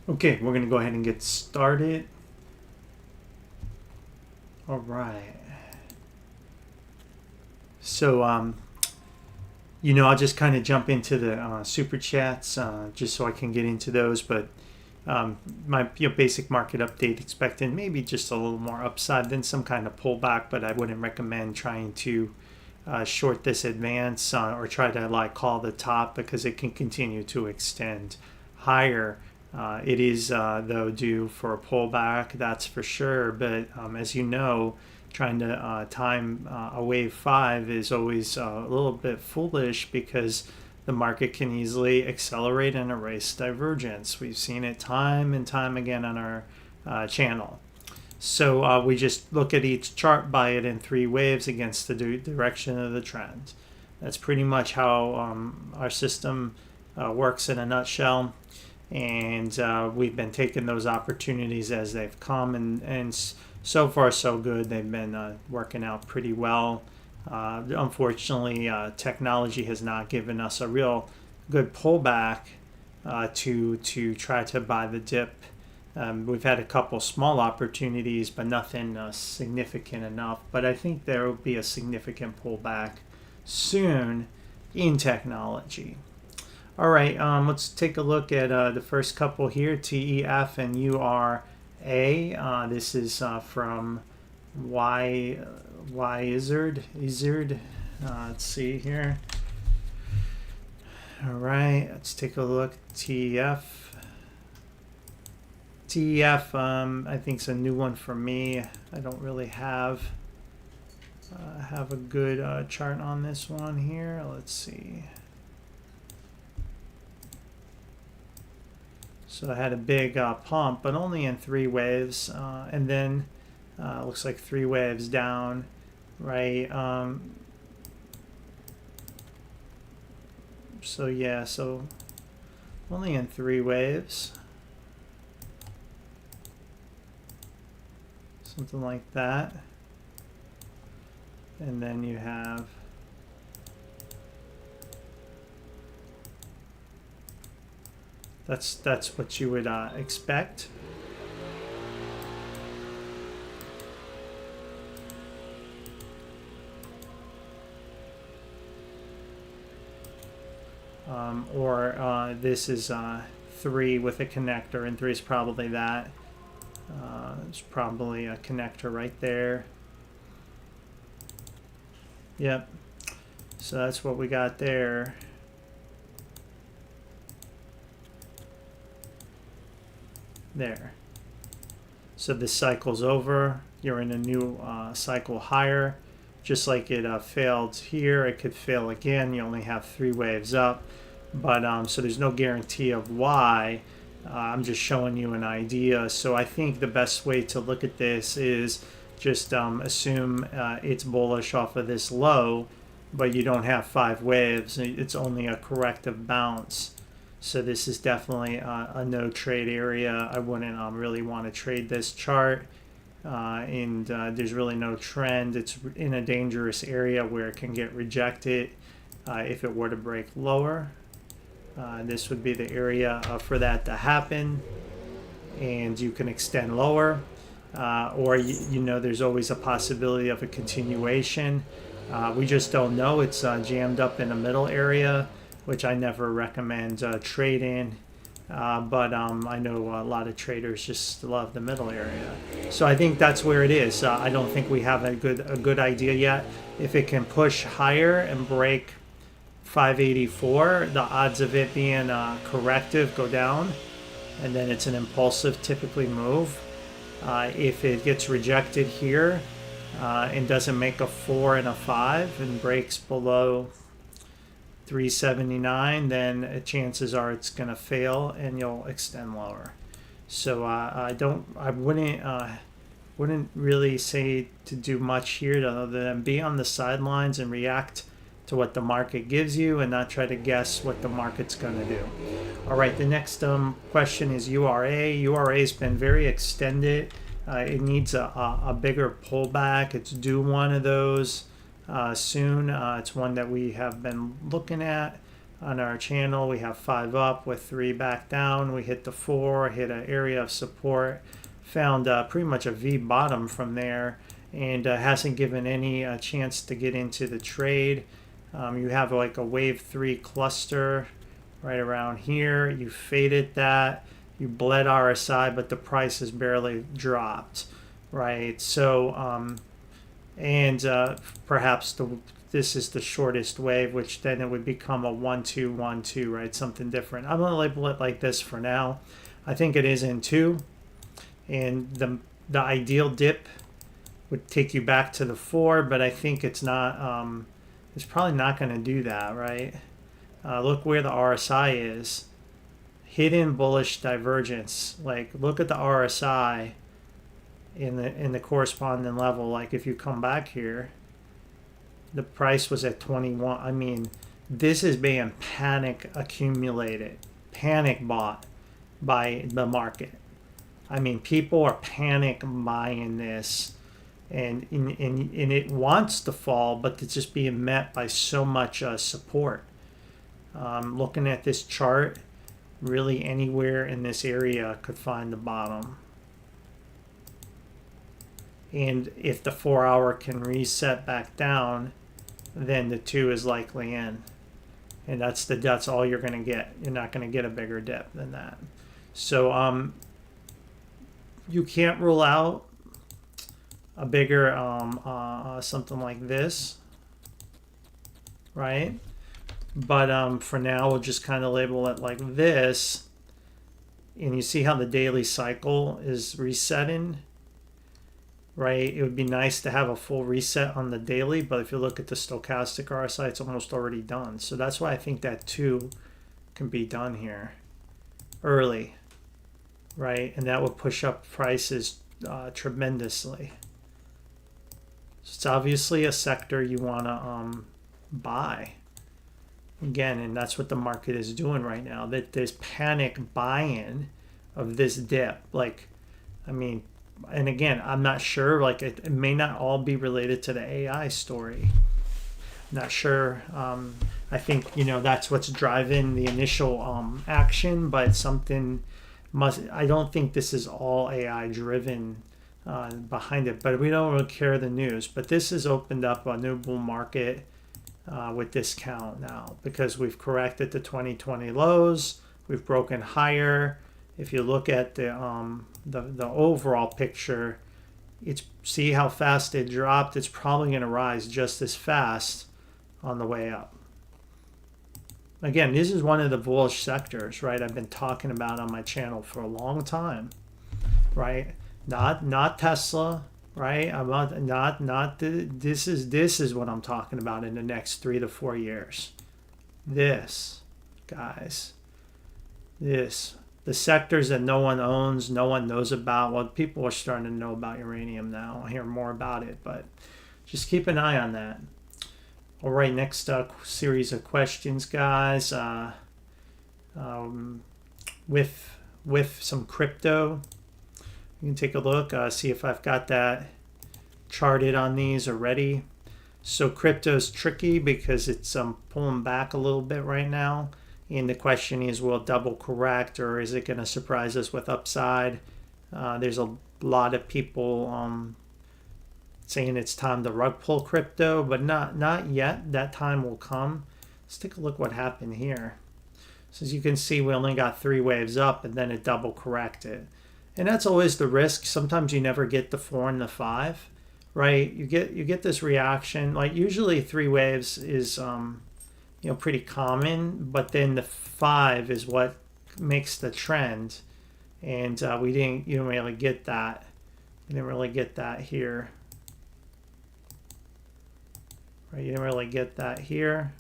Okay, we're going to go ahead and get started. All right. So, I'll just kind of jump into the super chats just so I can get into those. But my basic market update expecting maybe just a little more upside than some kind of pullback, but I wouldn't recommend trying to short this advance or try to call the top because it can continue to extend higher. It is though due for a pullback, that's for sure. But as you know, trying to time a wave 5 is always a little bit foolish because the market can easily accelerate and erase divergence. We've seen it time and time again on our channel. So we just look at each chart, buy it in 3 waves against the direction of the trend. That's pretty much how our system works in a nutshell. And we've been taking those opportunities as they've come, and so far so good. They've been working out pretty well. Unfortunately, technology has not given us a real good pullback to try to buy the dip. We've had a couple small opportunities, but nothing significant enough. But I think there will be a significant pullback soon in technology. All right, let's take a look at the first couple here, TEF and URA. This is from Izard. Let's see here. All right, let's take a look. TEF. I think it's a new one for me. I don't really have a good chart on this one here. Let's see. So I had a big pump, but only in 3 waves, and then looks like 3 waves down, right? So only in 3 waves, something like that, and then you have that's what you would expect. Or this is 3 with a connector, and 3 is probably that. It's probably a connector right there. Yep. So that's what we got there. There. So this cycle's over. You're in a new cycle higher. Just like it failed here, it could fail again. You only have 3 waves up. But so there's no guarantee of why. I'm just showing you an idea. So I think the best way to look at this is just assume it's bullish off of this low, but you don't have 5 waves. It's only a corrective bounce. So this is definitely a no trade area. I wouldn't really want to trade this chart. And there's really no trend. It's in a dangerous area where it can get rejected if it were to break lower. This would be the area for that to happen. And you can extend lower. Or, there's always a possibility of a continuation. We just don't know. It's jammed up in the middle area, which I never recommend trading. But I know a lot of traders just love the middle area. So I think that's where it is. I don't think we have a good idea yet. If it can push higher and break 584, the odds of it being corrective go down, and then it's an impulsive typically move. If it gets rejected here and doesn't make a 4 and a 5 and breaks below 379, then chances are it's going to fail and you'll extend lower. So I wouldn't really say to do much here other than be on the sidelines and react to what the market gives you and not try to guess what the market's going to do. All right, the next question is URA. URA's been very extended. It needs a bigger pullback. It's due one of those soon. It's one that we have been looking at. on our channel. We have 5 up with 3 back down. We hit the 4, hit an area of support, found pretty much a V bottom from there, and hasn't given any chance to get into the trade. You have like a wave 3 cluster right around here. You faded that, you bled RSI, but the price has barely dropped, right? So perhaps this is the shortest wave, which then it would become a 1-2-1-2, right? Something different. I'm gonna label it like this for now. I think it is in 2, and the ideal dip would take you back to the 4, but I think it's not. It's probably not going to do that, right? Look where the RSI is. Hidden bullish divergence. Like, look at the RSI in the corresponding level. Like, if you come back here, the price was at 21. I mean, this is being panic accumulated, panic bought by the market. I mean, people are panic buying this. And it wants to fall, but it's just being met by so much support. Looking at this chart, really anywhere in this area could find the bottom. And if the 4-hour can reset back down, then the 2 is likely in. And that's all you're going to get. You're not going to get a bigger dip than that. So you can't rule out a bigger something like this, right? But for now, we'll just kind of label it like this. And you see how the daily cycle is resetting, right? It would be nice to have a full reset on the daily, but if you look at the stochastic RSI, it's almost already done. So that's why I think that 2 can be done here early, right? And that would push up prices tremendously. It's obviously a sector you want to buy again, and that's what the market is doing right now. That there's panic buy-in of this dip. Like, I mean, and again, I'm not sure. Like, it may not all be related to the AI story. Not sure. I think that's what's driving the initial action, but something must. I don't think this is all AI driven. Behind it, but we don't really care the news. But this has opened up a new bull market with discount now, because we've corrected the 2020 lows, we've broken higher. If you look at the overall picture, see how fast it dropped. It's probably going to rise just as fast on the way up. Again, this is one of the bullish sectors, right? I've been talking about on my channel for a long time, right? Not Tesla, right? This is what I'm talking about in the next 3 to 4 years. This, guys, the sectors that no one owns, no one knows about. Well, people are starting to know about uranium now. I'll hear more about it, but just keep an eye on that. All right, next series of questions, guys. With some crypto. You can take a look, see if I've got that charted on these already. So crypto is tricky because it's pulling back a little bit right now. And the question is, will it double correct, or is it going to surprise us with upside? There's a lot of people saying it's time to rug pull crypto, but not yet. That time will come. Let's take a look what happened here. So as you can see, we only got 3 waves up, and then it double corrected. And that's always the risk. Sometimes you never get the 4 and the 5, right? You get this reaction. Like, usually 3 waves is pretty common, but then the 5 is what makes the trend. And you didn't really get that. You didn't really get that here. Right? You didn't really get that here.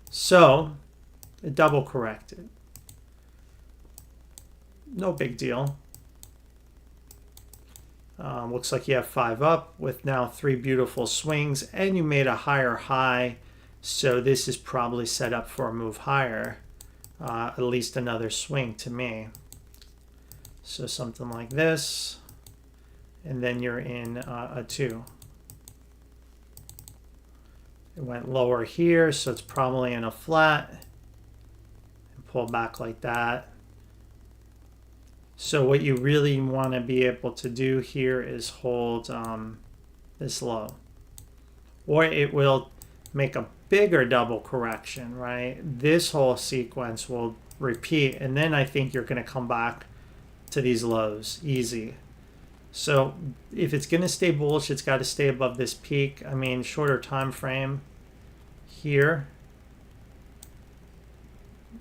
So it double corrected. No big deal. Looks like you have 5 up with now 3 beautiful swings, and you made a higher high. So this is probably set up for a move higher, at least another swing to me. So something like this, and then you're in a 2. It went lower here, so it's probably in a flat. And pull back like that. So what you really want to be able to do here is hold this low. Or it will make a bigger double correction, right? This whole sequence will repeat, and then I think you're going to come back to these lows easy. So if it's going to stay bullish, it's got to stay above this peak. I mean, shorter time frame here.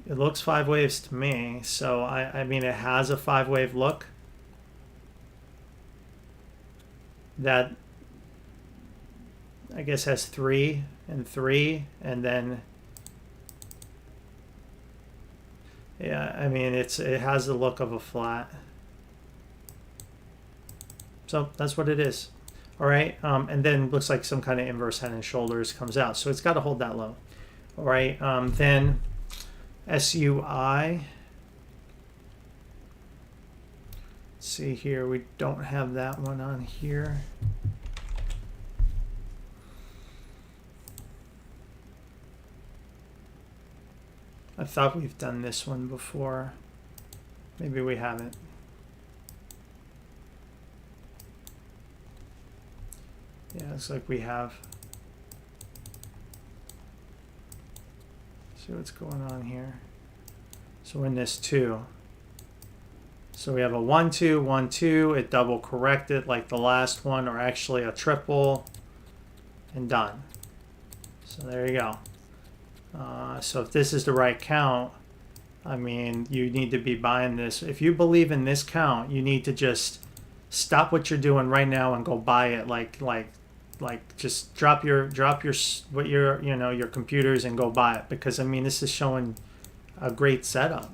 It looks 5 waves to me, so I mean it has a 5-wave look. That I guess has 3 and 3, and then yeah, I mean it has the look of a flat. So that's what it is. All right, and then looks like some kind of inverse head and shoulders comes out, so it's got to hold that low. All right, then SUI. Let's see here, we don't have that one on here. I thought we've done this one before. Maybe we haven't. Yeah, looks like we have. See what's going on here. So in this 2. So we have a 1 2 1 2. It double corrected like the last one, or actually a triple, and done. So there you go. So if this is the right count, I mean, you need to be buying this. If you believe in this count, you need to just stop what you're doing right now and go buy it. Like just drop your your computers and go buy it, because I mean this is showing a great setup.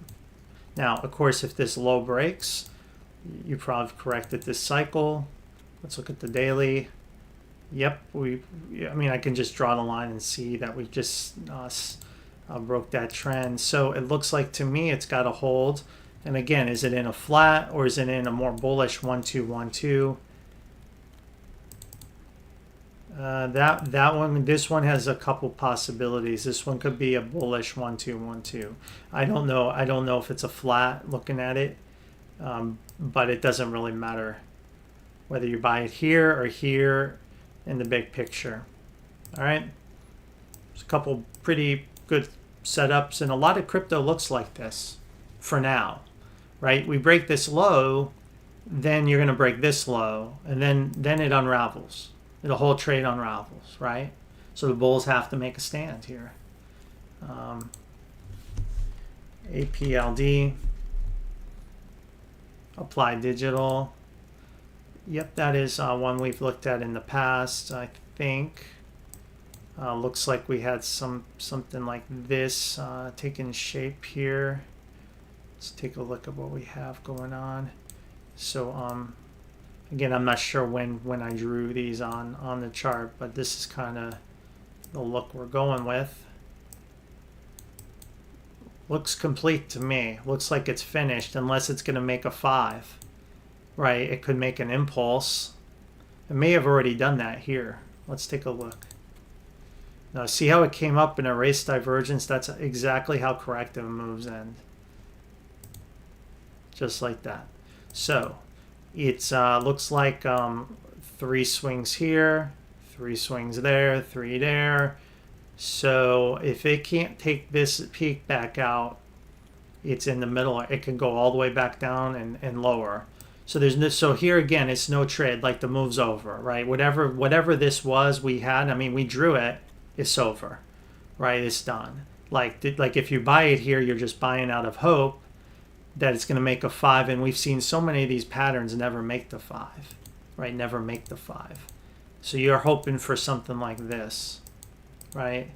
Now, of course, if this low breaks, you probably corrected this cycle. Let's look at the daily. Yep, I mean, I can just draw the line and see that we just broke that trend. So it looks like to me it's got to hold. And again, is it in a flat or is it in a more bullish 1 2 1 2? That one, this one has a couple possibilities. This one could be a bullish 1 2 1 2. I don't know if it's a flat looking at it, but it doesn't really matter whether you buy it here or here in the big picture. All right, there's a couple pretty good setups, and a lot of crypto looks like this for now, right? We break this low, then you're going to break this low, and then it unravels. The whole trade unravels, right? So the bulls have to make a stand here. APLD, Applied Digital. Yep, that is one we've looked at in the past, I think. Looks like we had something like this taking shape here. Let's take a look at what we have going on. So again, I'm not sure when I drew these on the chart, but this is kind of the look we're going with. Looks complete to me. Looks like it's finished, unless it's going to make a 5. Right, it could make an impulse. It may have already done that here. Let's take a look. Now, see how it came up and erased divergence? That's exactly how corrective moves end. Just like that. So it looks like 3 swings here, 3 swings there, 3 there. So if it can't take this peak back out, it's in the middle. It can go all the way back down and lower. So there's no, so here again, it's no trade, like the move's over, right? Whatever this was we had, I mean, we drew it, it's over, right? It's done. Like if you buy it here, you're just buying out of hope that it's going to make a 5, and we've seen so many of these patterns never make the 5, right? Never make the 5. So you're hoping for something like this, right?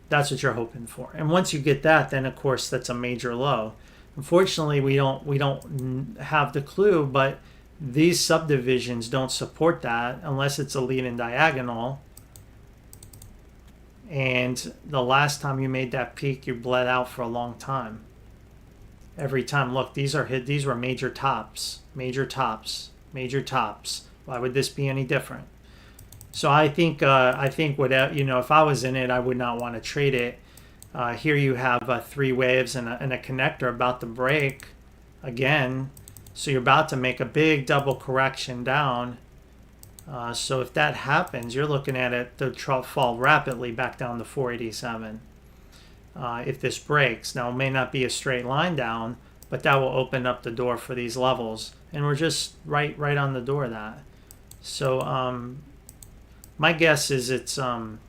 That's what you're hoping for. And once you get that, then of course that's a major low. Unfortunately, we don't have the clue, but these subdivisions don't support that unless it's a lead and diagonal. And the last time you made that peak, you bled out for a long time. Every time, look, these were major tops, major tops, major tops. Why would this be any different? So I think whatever, if I was in it, I would not want to trade it. Here you have 3 waves and a connector about to break again. So you're about to make a big double correction down. So if that happens, you're looking at it to fall rapidly back down to 487. If this breaks, now it may not be a straight line down, but that will open up the door for these levels, and we're just right on the door of that. So my guess is it's going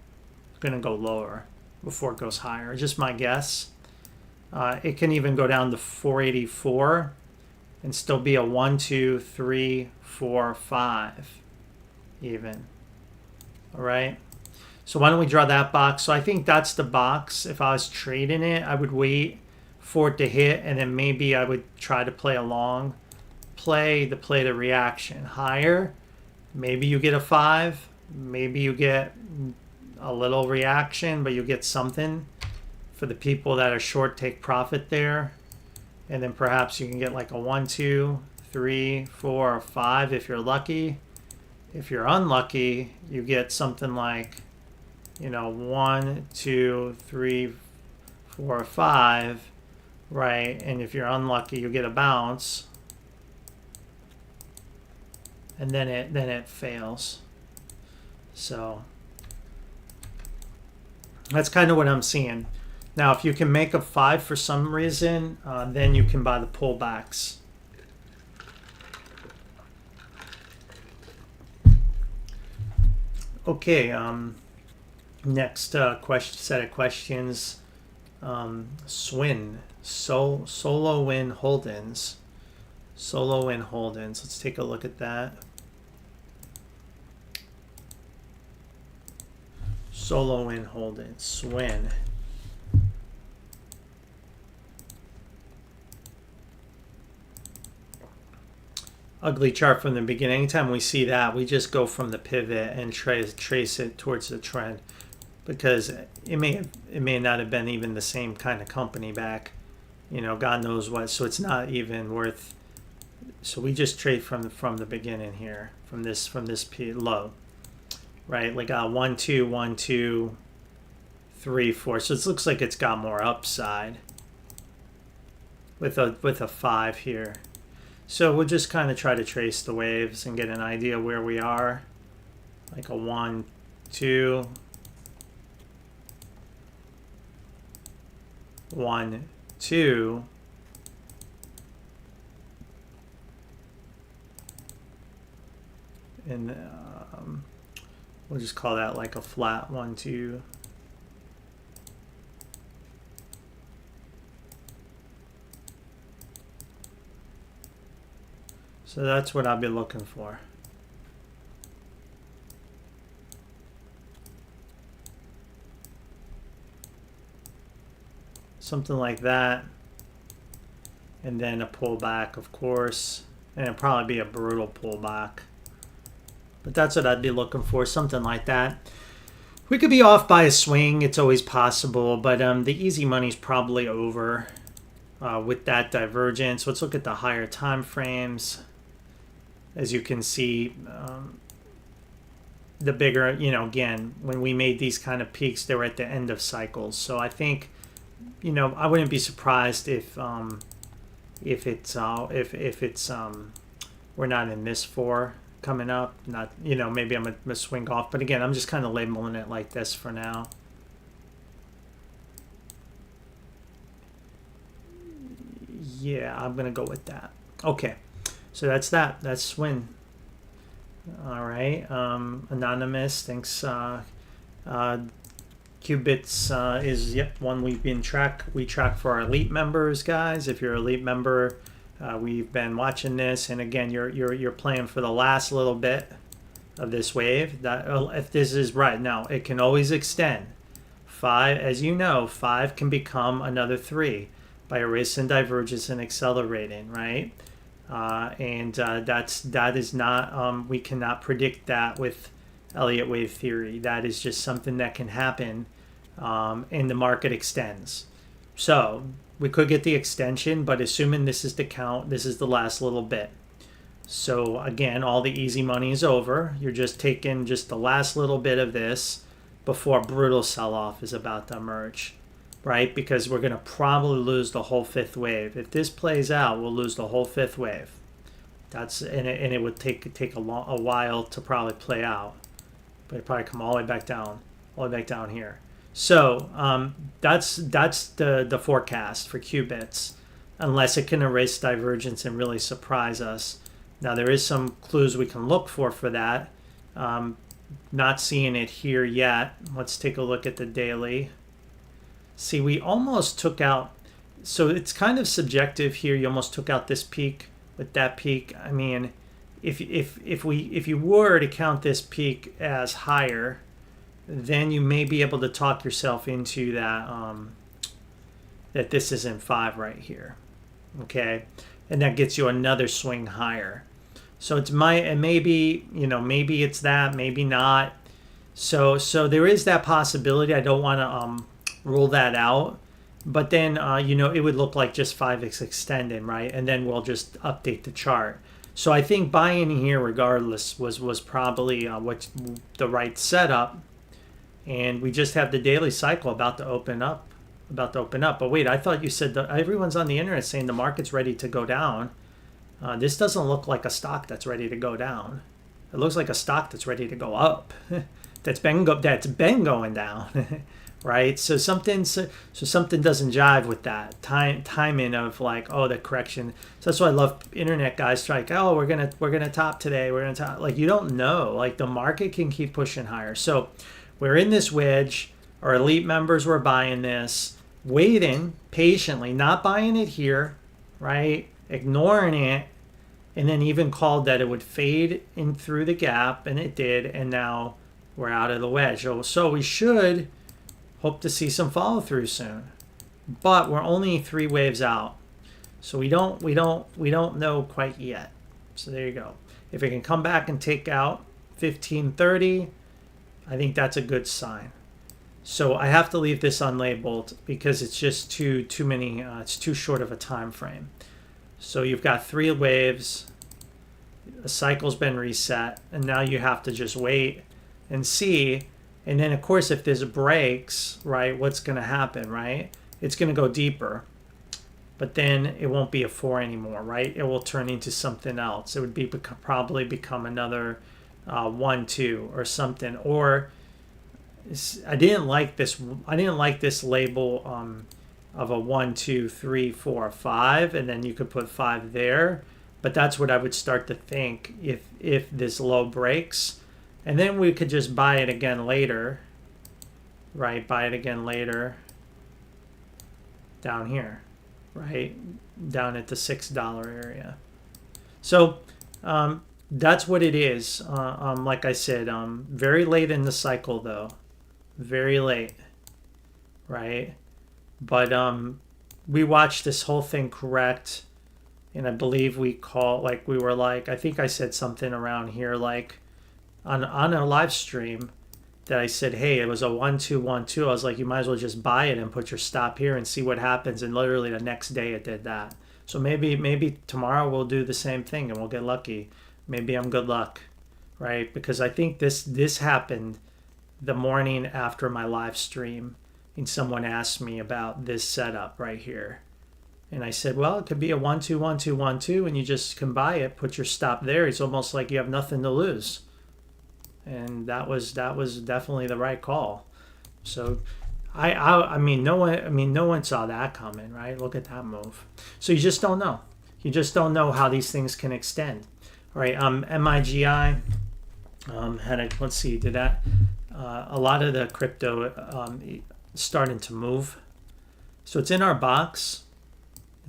to go lower before it goes higher. Just my guess. It can even go down to 484 and still be a 1, 2, 3, 4, 5 even. All right. So why don't we draw that box? So I think that's the box. If I was trading it, I would wait for it to hit, and then maybe I would try to play a long play to play the reaction higher. Maybe you get a 5. Maybe you get a little reaction, but you get something for the people that are short, take profit there. And then perhaps you can get like a 1, 2, 3, 4, or 5 if you're lucky. If you're unlucky, you get something like, 1, 2, 3, 4, 5, right? And if you're unlucky, you get a bounce, and then it fails. So that's kind of what I'm seeing. Now, if you can make a 5 for some reason, then you can buy the pullbacks. Okay, next set of questions. SWIN, Solo Win Holdings. Solo Win Holdings. Let's take a look at that. Solo Win Holdings, SWIN. Ugly chart from the beginning. Anytime we see that, we just go from the pivot and trace it towards the trend, because it may not have been even the same kind of company back, God knows what. So it's not even worth. So we just trade from the beginning here, from this low, right? Like 1, 2, 1, 2, 3, 4. So it looks like it's got more upside with a 5 here. So we'll just kind of try to trace the waves and get an idea where we are. Like a 1, 2, 1, 2. And we'll just call that like a flat 1, 2. So that's what I'll be looking for. Something like that. And then a pullback, of course. And it'll probably be a brutal pullback. But that's what I'd be looking for, something like that. We could be off by a swing. It's always possible. But the easy money's probably over with that divergence. Let's look at the higher time frames. As you can see, the bigger, again, when we made these kind of peaks, they were at the end of cycles. So I think, I wouldn't be surprised if it's we're not in this 4 coming up. Not, maybe I'm gonna swing off. But again, I'm just kind of labeling it like this for now. Yeah, I'm gonna go with that. Okay. So that's that. That's SWIN. All right. Anonymous, thanks. Cubits is one we track for our elite members, guys. If you're an elite member, we've been watching this, and again, you're playing for the last little bit of this wave. That if this is right now, it can always extend. 5, as you know, 5 can become another 3 by erasing divergence and accelerating, right? That is not, we cannot predict that with Elliott wave theory. That is just something that can happen, and the market extends. So we could get the extension, but assuming this is the count, this is the last little bit. So again, all the easy money is over. You're just taking just the last little bit of this before a brutal sell-off is about to emerge, right? Because we're going to probably lose the whole fifth wave. If this plays out, we'll lose the whole fifth wave. And it would take a while to probably play out, but it probably come all the way back down here. So that's the forecast for Cubits, unless it can erase divergence and really surprise us. Now there is some clues we can look for that. Not seeing it here yet. Let's take a look at the daily. See, we almost took out, so it's kind of subjective here. You almost took out this peak with that peak. I mean, if you were to count this peak as higher, then you may be able to talk yourself into that that this isn't 5 right here. Okay, and that gets you another swing higher. So maybe it's that, maybe not. So there is that possibility. I don't want to rule that out. But then it would look like just 5x extending, right? And then we'll just update the chart. So I think buying here regardless was probably what's the right setup. And we just have the daily cycle about to open up. But wait, I thought you said that everyone's on the internet saying the market's ready to go down. This doesn't look like a stock that's ready to go down. It looks like a stock that's ready to go up. that's been going down, right? So something doesn't jive with that timing of like, oh, the correction. So that's why I love internet guys like, oh, we're gonna top today. We're gonna top. Like, you don't know. Like, the market can keep pushing higher. So we're in this wedge. Our elite members were buying this, waiting patiently, not buying it here, right? Ignoring it, and then even called that it would fade in through the gap, and it did, and now we're out of the wedge. So we should hope to see some follow through soon, but we're only 3 waves out, so we don't know quite yet. So there you go. If it can come back and take out 1530, I think that's a good sign. So I have to leave this unlabeled because it's just too many. It's too short of a time frame. So you've got 3 waves, a cycle's been reset, and now you have to just wait and see. And then, of course, if this breaks, right, what's going to happen, right? It's going to go deeper, but then it won't be a 4 anymore, right? It will turn into something else. It would probably become another 1, 2 or something. Or I didn't like this label of a 1, 2, 3, 4, 5, and then you could put 5 there. But that's what I would start to think if this low breaks, and then we could just buy it again later, right? Buy it again later down here, right? Down at the $6 area. So that's what it is. Like I said, very late in the cycle though, very late, right? But we watched this whole thing correct, and I believe we were like, I think I said something around here, like on a live stream, that I said, hey, it was a 1, 2, 1, 2. I was like, you might as well just buy it and put your stop here and see what happens. And literally the next day it did that. So maybe tomorrow we'll do the same thing and we'll get lucky. Maybe I'm good luck, right? Because I think this happened the morning after my live stream. And someone asked me about this setup right here, and I said, well, it could be a 1, 2, 1, 2, 1, 2, and you just can buy it, put your stop there. It's almost like you have nothing to lose, and that was definitely the right call. So I mean no one saw that coming, right? Look at that move. So you just don't know. You just don't know how these things can extend. All right, MIGI let's see, did that a lot of the crypto starting to move. So it's in our box.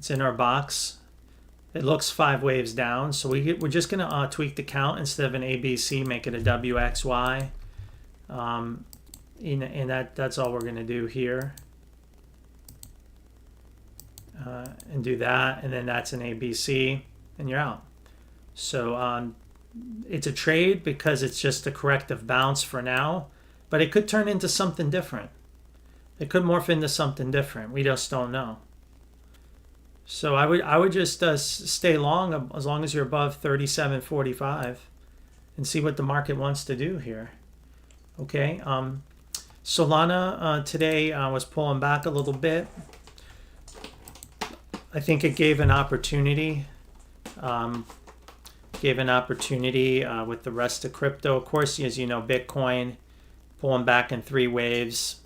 It looks 5 waves down. So we're just going to tweak the count. Instead of an ABC, make it a WXY. And that's all we're going to do here. And do that. And then that's an ABC. And you're out. So it's a trade because it's just a corrective bounce for now. But it could turn into something different. It could morph into something different. We just don't know. So I would just stay long as long as you're above 37.45 and see what the market wants to do here. Okay. Solana today was pulling back a little bit. I think it gave an opportunity. With the rest of crypto. Of course, as you know, Bitcoin pulling back in 3 waves.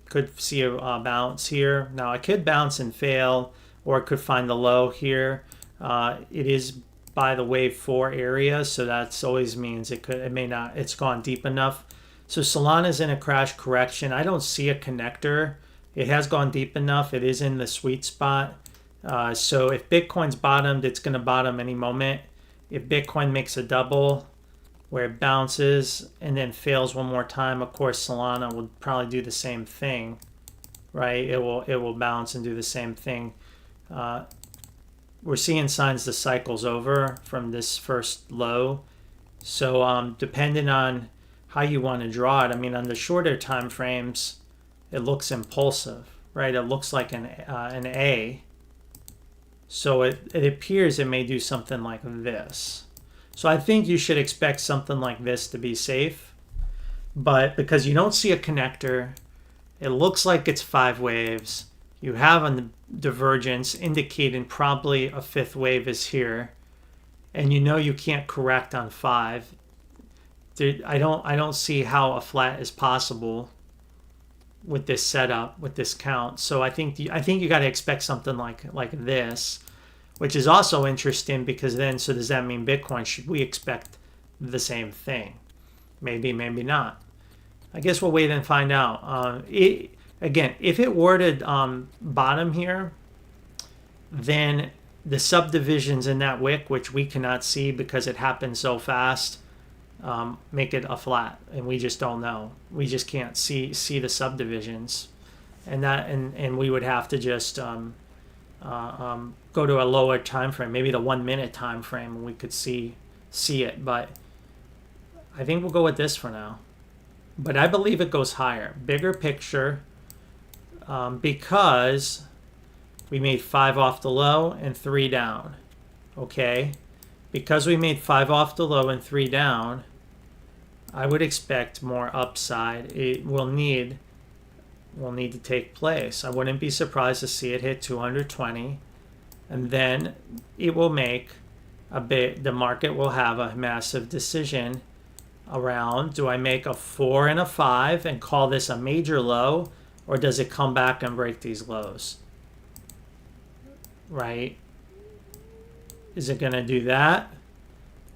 Could see a bounce here. Now it could bounce and fail, or it could find the low here. It is by the wave 4 area, so that's always means it may not. It's gone deep enough. So Solana's in a crash correction. I don't see a connector. It has gone deep enough. It is in the sweet spot. So if Bitcoin's bottomed, it's going to bottom any moment. If Bitcoin makes a double where it bounces and then fails one more time, of course Solana will probably do the same thing, right? It will bounce and do the same thing. We're seeing signs the cycle's over from this first low. So depending on how you want to draw it, I mean, on the shorter time frames, it looks impulsive, right? It looks like an A. So it appears it may do something like this. So I think you should expect something like this to be safe. But because you don't see a connector, it looks like it's 5 waves. You have a divergence indicating probably a 5th wave is here. And you know you can't correct on 5. I don't see how a flat is possible with this setup, with this count. So I think you got to expect something like this, which is also interesting because then, so does that mean Bitcoin? Should we expect the same thing? Maybe, maybe not. I guess we'll wait and find out. Again, if it were to bottom here, then the subdivisions in that wick, which we cannot see because it happened so fast, make it a flat, and we just don't know. We just can't see the subdivisions, and we would have to just go to a lower time frame, maybe the 1 minute time frame, and we could see it. But I think we'll go with this for now. But I believe it goes higher, bigger picture, because we made 5 off the low and 3 down. Okay, because we made 5 off the low and 3 down, I would expect more upside. It will need to take place. I wouldn't be surprised to see it hit 220, and then it will make the market will have a massive decision around, do I make a 4 and a 5 and call this a major low, or does it come back and break these lows? Right? Is it going to do that?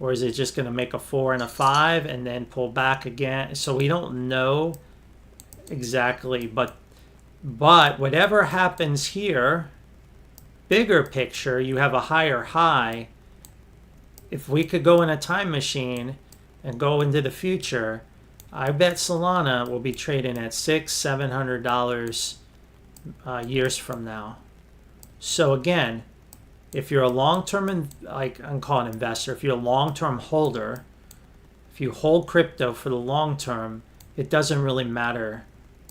Or is it just going to make a 4 and a 5 and then pull back again? So we don't know exactly, but whatever happens here, bigger picture, you have a higher high. If we could go in a time machine and go into the future, I bet Solana will be trading at $600-700 years from now. So again, if you're a long-term, like I'm calling investor, if you're a long-term holder, if you hold crypto for the long term, it doesn't really matter,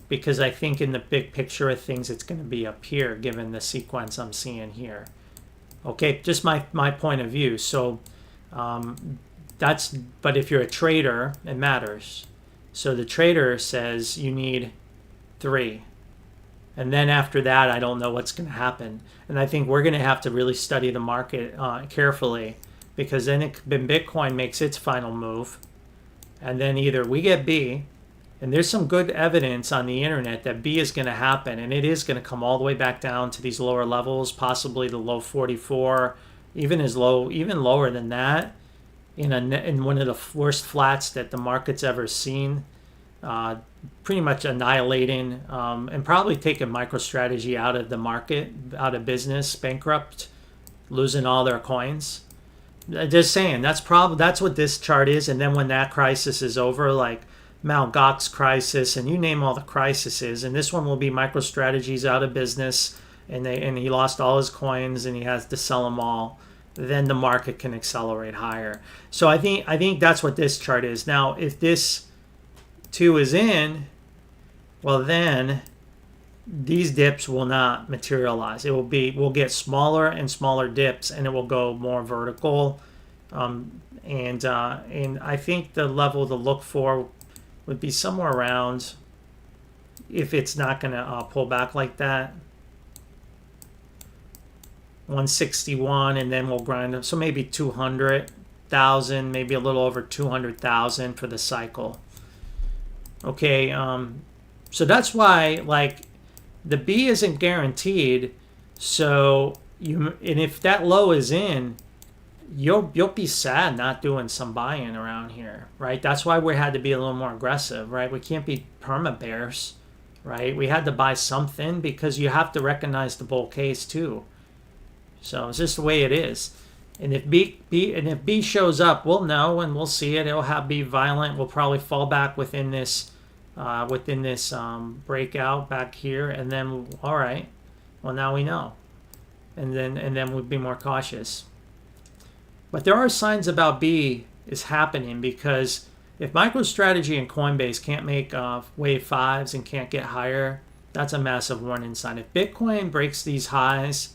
because I think in the big picture of things, it's going to be up here, given the sequence I'm seeing here. Okay, just my point of view. So but if you're a trader, it matters. So the trader says you need 3. And then after that, I don't know what's going to happen. And I think we're going to have to really study the market carefully, because then Bitcoin makes its final move. And then either we get B, and there's some good evidence on the internet that B is going to happen, and it is going to come all the way back down to these lower levels, possibly the low 44, even lower than that, in one of the worst flats that the market's ever seen. Pretty much annihilating and probably taking MicroStrategy out of the market, out of business, bankrupt, losing all their coins. Just saying, that's what this chart is. And then when that crisis is over, like Mt. Gox crisis, and you name all the crises, and this one will be MicroStrategy's out of business, and he lost all his coins, and he has to sell them all. Then the market can accelerate higher. So I think that's what this chart is. Now, if this 2 is in, well then these dips will not materialize. We'll get smaller and smaller dips, and it will go more vertical. And I think the level to look for would be somewhere around, if it's not going to pull back like that, 161, and then we'll grind up. So maybe 200,000, maybe a little over 200,000 for the cycle. Okay, so that's why, like, the B isn't guaranteed. So and if that low is in, you'll be sad not doing some buy-in around here, right? That's why we had to be a little more aggressive, right? We can't be perma bears, right? We had to buy something because you have to recognize the bull case too. So it's just the way it is. And if B shows up, we'll know and we'll see it. It'll be violent. We'll probably fall back within this breakout back here, and then all right, well, now we know, and then we'll be more cautious. But there are signs about B is happening, because if MicroStrategy and Coinbase can't make wave 5s and can't get higher, that's a massive warning sign. If Bitcoin breaks these highs,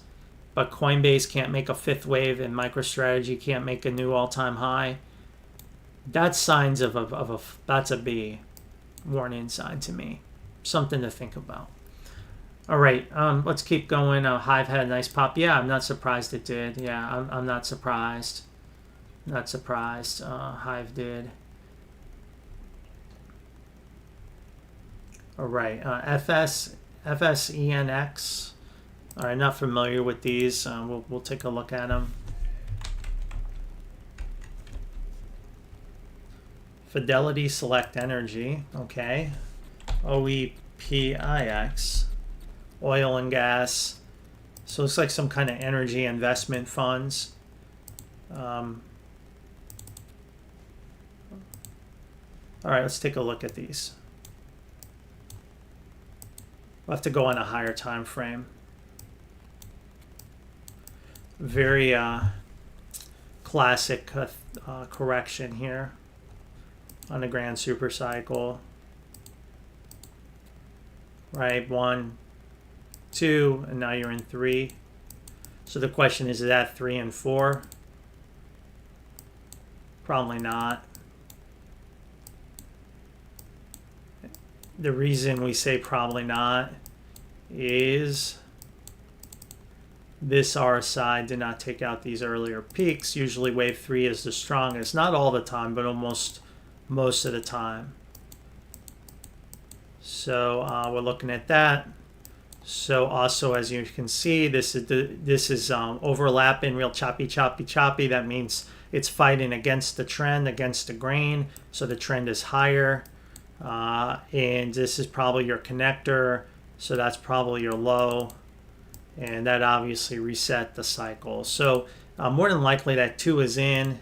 but Coinbase can't make a 5th wave and MicroStrategy can't make a new all-time high, that's signs of that's a B warning sign to me. Something to think about. All right, let's keep going. Hive had a nice pop. Yeah, I'm not surprised it did. Yeah, I'm not surprised. Not surprised. Hive did. All right, FSENX. All right, not familiar with these. We'll take a look at them. Fidelity Select Energy, okay. OEPIX, oil and gas. So it's like some kind of energy investment funds. All right, let's take a look at these. We'll have to go on a higher time frame. Very classic correction here on the grand super cycle, right? 1, 2, and now you're in 3. So the question is that 3 and 4? Probably not. The reason we say probably not is this RSI did not take out these earlier peaks. Usually wave 3 is the strongest, not all the time, but almost most of the time. So we're looking at that. So also, as you can see, this is overlapping, real choppy. That means it's fighting against the trend, against the grain. So the trend is higher, and this is probably your connector. So that's probably your low, and that obviously reset the cycle. So more than likely that 2 is in.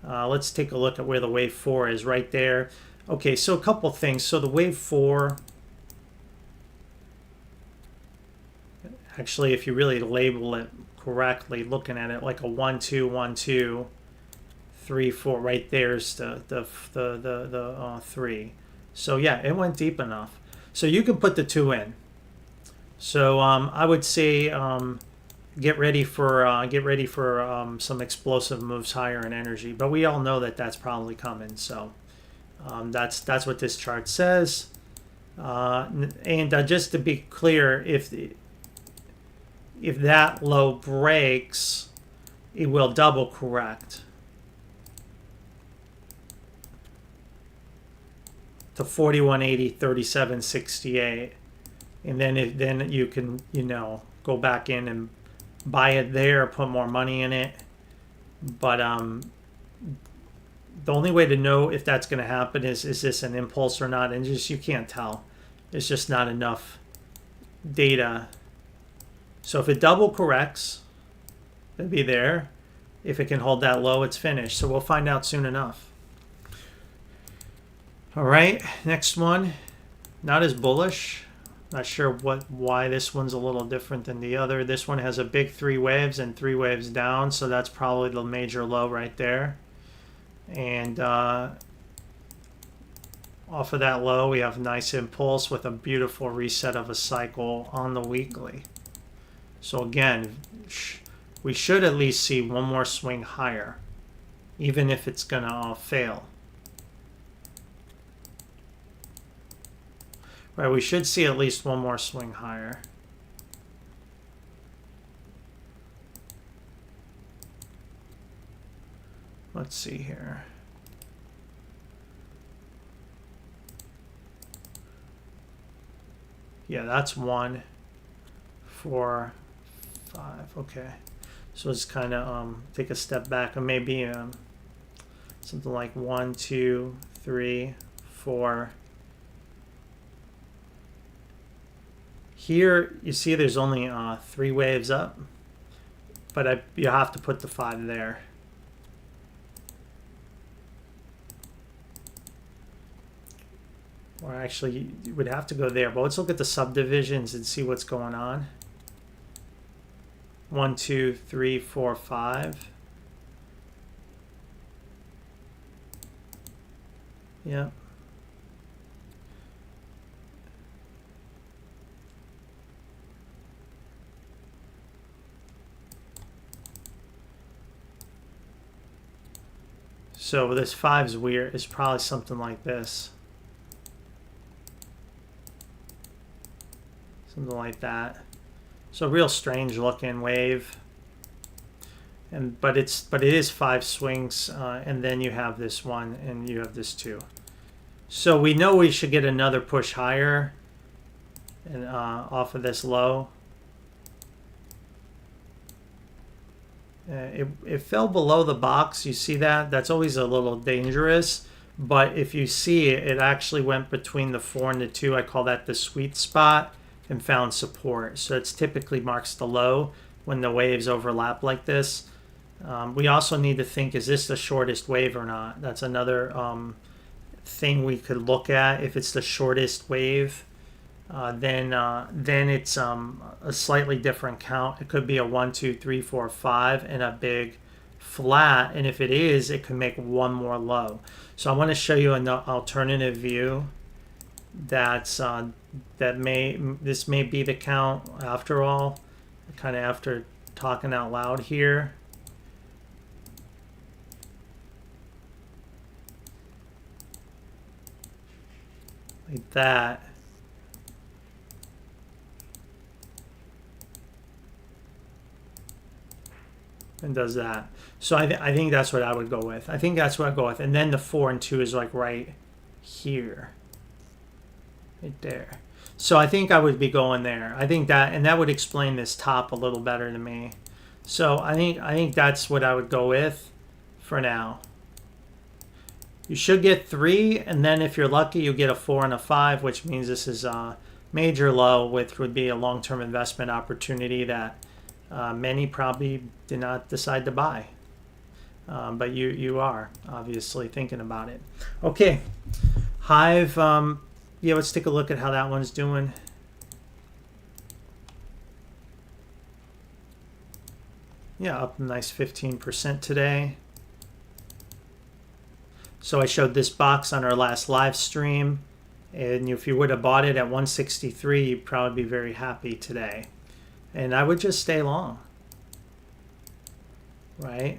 Let's take a look at where the wave 4 is, right there. Okay, so a couple things. So the wave 4, actually, if you really label it correctly, looking at it like a 1, 2, 1, 2, 3, 4, right there's the 3. So yeah, it went deep enough. So you can put the 2 in. So I would say get ready for some explosive moves higher in energy, but we all know that that's probably coming. So that's what this chart says. And just to be clear, if that low breaks, it will double correct to 41.80, 37.68, and then you can go back in and buy it there, put more money in it. But the only way to know if that's going to happen is this an impulse or not, and you can't tell. It's just not enough data. So if it double corrects, it'll be there. If it can hold that low, it's finished. So we'll find out soon enough. All right, next one, not as bullish. Not sure why this one's a little different than the other. This one has a big 3 waves and 3 waves down, so that's probably the major low right there. And off of that low, we have a nice impulse with a beautiful reset of a cycle on the weekly. So again, we should at least see one more swing higher, even if it's gonna fail. Right, we should see at least one more swing higher. Let's see here. Yeah, that's 1, 4, 5. Okay, so let's kind of take a step back and maybe something like 1, 2, 3, 4. Here you see there's only 3 waves up, but you have to put the 5 there. Or actually, you would have to go there. But let's look at the subdivisions and see what's going on. 1, 2, 3, 4, 5. Yeah. So this 5's weird. It's probably something like this. Something like that. So real strange looking wave. But it is 5 swings, and then you have this one and you have this 2. So we know we should get another push higher and off of this low. It fell below the box. You see that? That's always a little dangerous. But if you see it, it actually went between the 4 and the 2. I call that the sweet spot, and found support. So it's typically marks the low when the waves overlap like this. We also need to think, is this the shortest wave or not? That's another thing we could look at. If it's the shortest wave, then it's a slightly different count. It could be a 1, 2, 3, 4, 5 and a big flat. And if it is, it could make one more low. So I want to show you an alternative view. This may be the count after all, kind of after talking out loud here. Like that. And does that. So I think that's what I would go with. I think that's what I'd go with. And then the 4 and 2 is like right here. Right there. So I think I would be going there. I think that, and that would explain this top a little better to me. So I think that's what I would go with for now. You should get 3, and then if you're lucky, you get a 4 and a 5, which means this is a major low, which would be a long-term investment opportunity that many probably did not decide to buy. But you are obviously thinking about it. Okay, Hive. Yeah, let's take a look at how that one's doing. Yeah, up a nice 15% today. So I showed this box on our last live stream, and if you would have bought it at 163, you'd probably be very happy today. And I would just stay long, right?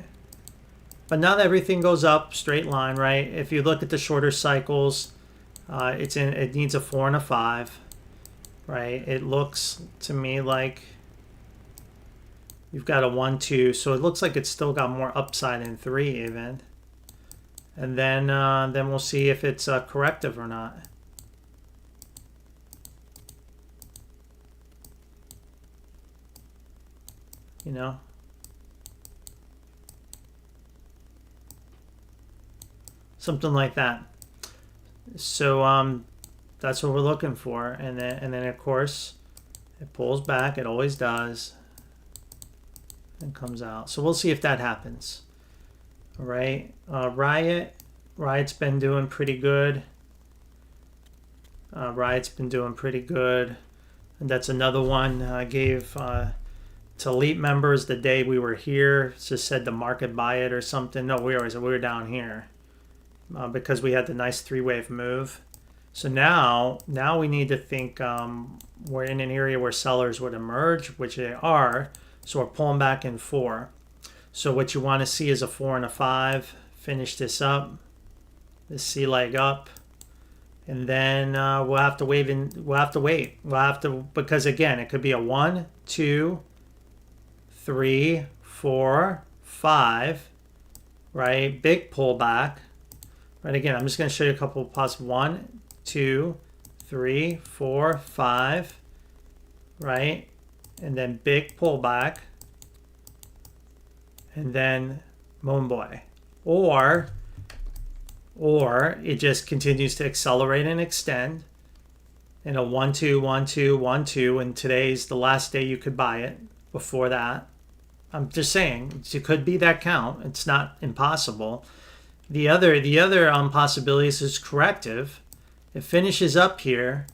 But not everything goes up straight line, right? If you look at the shorter cycles, it needs a 4 and a 5, right? It looks to me like you've got a 1, 2, so it looks like it's still got more upside in 3 even. And then we'll see if it's corrective or not. You know? Something like that. So that's what we're looking for. And then of course it pulls back. It always does. And comes out. So we'll see if that happens. All right, Riot's been doing pretty good. Riot's been doing pretty good, and that's another one I gave to elite members the day we were here. Just said the market buy it or something. No, we were down here because we had the nice 3-wave move, So now we need to think we're in an area where sellers would emerge, which they are. So we're pulling back in 4. So what you want to see is a 4 and a 5. Finish this up. This C leg up. And then we'll have to wait. Because again, it could be a 1, 2, 3, 4, 5, right? Big pullback. Right, again, I'm just going to show you a couple of possible 1, 2, 3, 4, 5, right? And then big pullback. And then Moon Boy. Or it just continues to accelerate and extend in a 1, 2, 1, 2, 1, 2, and today's the last day you could buy it. Before that, I'm just saying it could be that count. It's not impossible. The other possibilities is corrective. It finishes up here,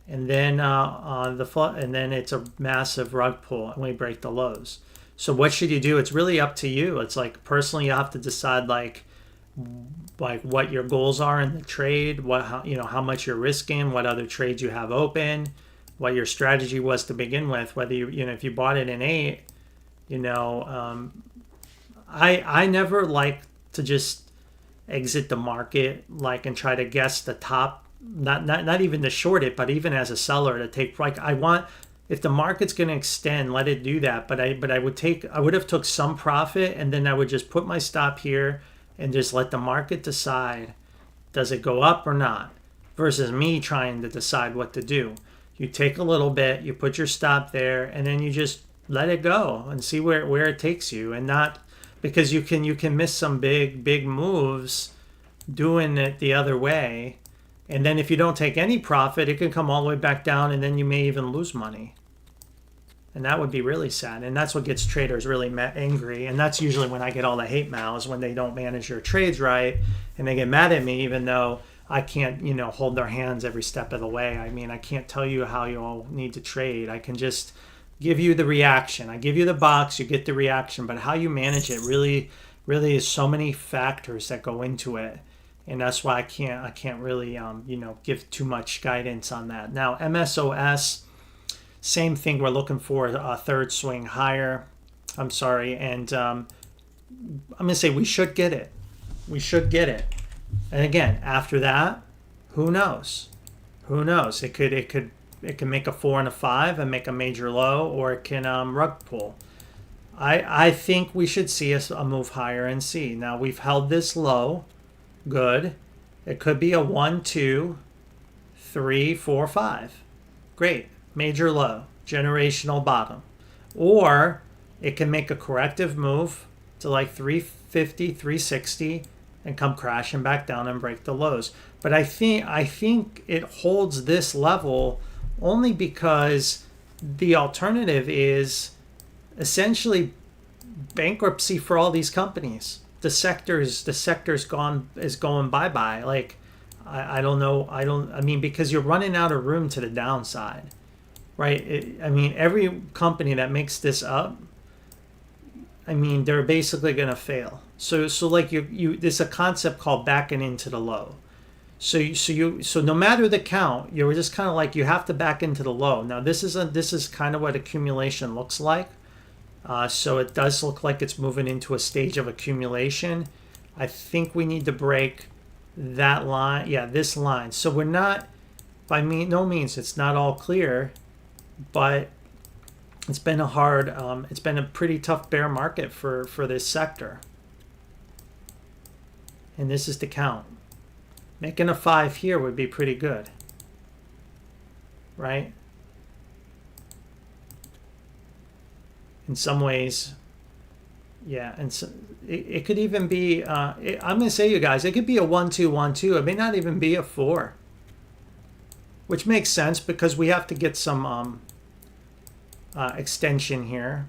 and then and then it's a massive rug pull, and we break the lows. So what should you do? It's really up to you. It's like personally, you have to decide like what your goals are in the trade, how much you're risking, what other trades you have open, what your strategy was to begin with. Whether if you bought it in 8, I never like to just exit the market and try to guess the top, not even to short it, but even as a seller to take, I want, if the market's going to extend, let it do that. But I would have took some profit, and then I would just put my stop here and just let the market decide, does it go up or not, versus me trying to decide what to do. You take a little bit, you put your stop there, and then you just let it go and see where it takes you, and not because you can miss some big moves doing it the other way. And then if you don't take any profit, it can come all the way back down, and then you may even lose money. And that would be really sad. And that's what gets traders really angry. And that's usually when I get all the hate mails, when they don't manage their trades right, and they get mad at me, even though I can't, hold their hands every step of the way. I mean, I can't tell you how you all need to trade. I can just give you the reaction. I give you the box, you get the reaction. But how you manage it really is so many factors that go into it. And that's why I can't really, give too much guidance on that. Now, MSOS, same thing. We're looking for a third swing higher. I'm sorry. And I'm going to say we should get it. We should get it. And again, after that, who knows? Who knows? It can make a 4 and a 5 and make a major low, or it can rug pull. I think we should see a move higher and see. Now, we've held this low. Good. It could be a 1, 2, 3, 4, 5. Great. Major low. Generational bottom. Or it can make a corrective move to like 350, 360 and come crashing back down and break the lows. But I think it holds this level only because the alternative is essentially bankruptcy for all these companies. The sector's going bye-bye. Like, I don't know. I mean, because you're running out of room to the downside, right? Every company that makes this up, they're basically going to fail. So like there's a concept called backing into the low. So no matter the count, you're just kind of like, you have to back into the low. Now this is kind of what accumulation looks like. So it does look like it's moving into a stage of accumulation. I think we need to break that line. Yeah, this line. So we're not, by no means, it's not all clear, but it's been it's been a pretty tough bear market for this sector. And this is the count. Making a 5 here would be pretty good, right? In some ways, yeah. And so it could even be, I'm going to say, you guys, it could be a 1, 2, 1, 2. It may not even be a 4, which makes sense because we have to get some extension here.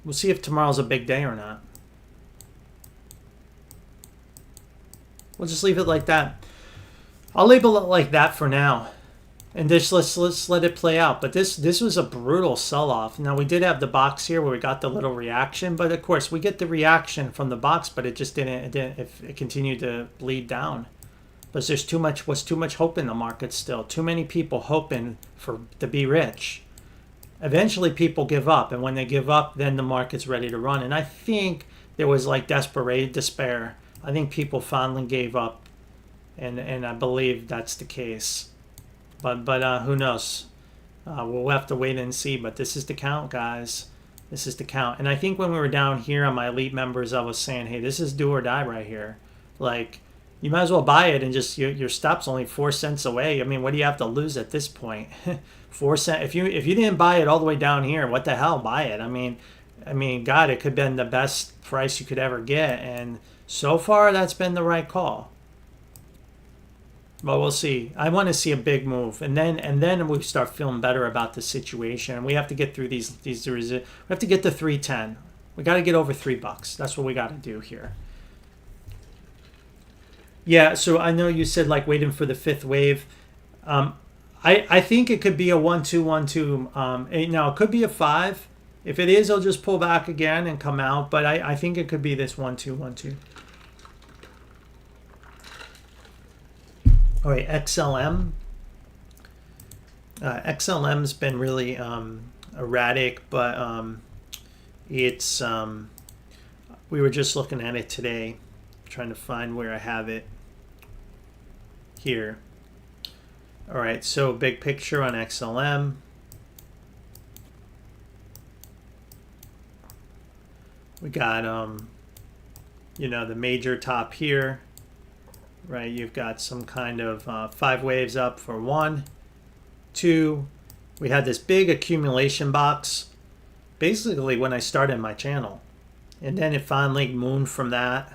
We'll see if tomorrow's a big day or not. We'll just leave it like that. I'll label it like that for now. And this, let's let it play out. But this was a brutal sell-off. Now we did have the box here where we got the little reaction, but of course we get the reaction from the box, but it just didn't. It continued to bleed down. But there's too much hope in the market still. Too many people hoping to be rich. Eventually people give up, and when they give up, then the market's ready to run. And I think there was like despair. I think people finally gave up, and I believe that's the case. But who knows? We'll have to wait and see. But this is the count, guys. This is the count. And I think when we were down here on my elite members, I was saying, hey, this is do or die right here. Like, you might as well buy it and just your stop's only 4 cents away. I mean, what do you have to lose at this point? 4 cents. If you didn't buy it all the way down here, what the hell? Buy it. I mean, God, it could have been the best price you could ever get, and so far that's been the right call. But we'll see. I want to see a big move, and then we start feeling better about the situation. We have to get through these. We have to get to 310. We got to get over $3. That's what we got to do here. Yeah. So I know you said like waiting for the fifth wave. I think it could be a 1-2-1-2. Now it could be a 5. If it is, I'll just pull back again and come out. But I think it could be this 1-2-1-2. All right, XLM. XLM's been really erratic, but it's we were just looking at it today, trying to find where I have it here. All right, so big picture on XLM. We got the major top here. Right, you've got some kind of 5 waves up for 1, 2. We had this big accumulation box, basically when I started my channel, and then it finally mooned from that.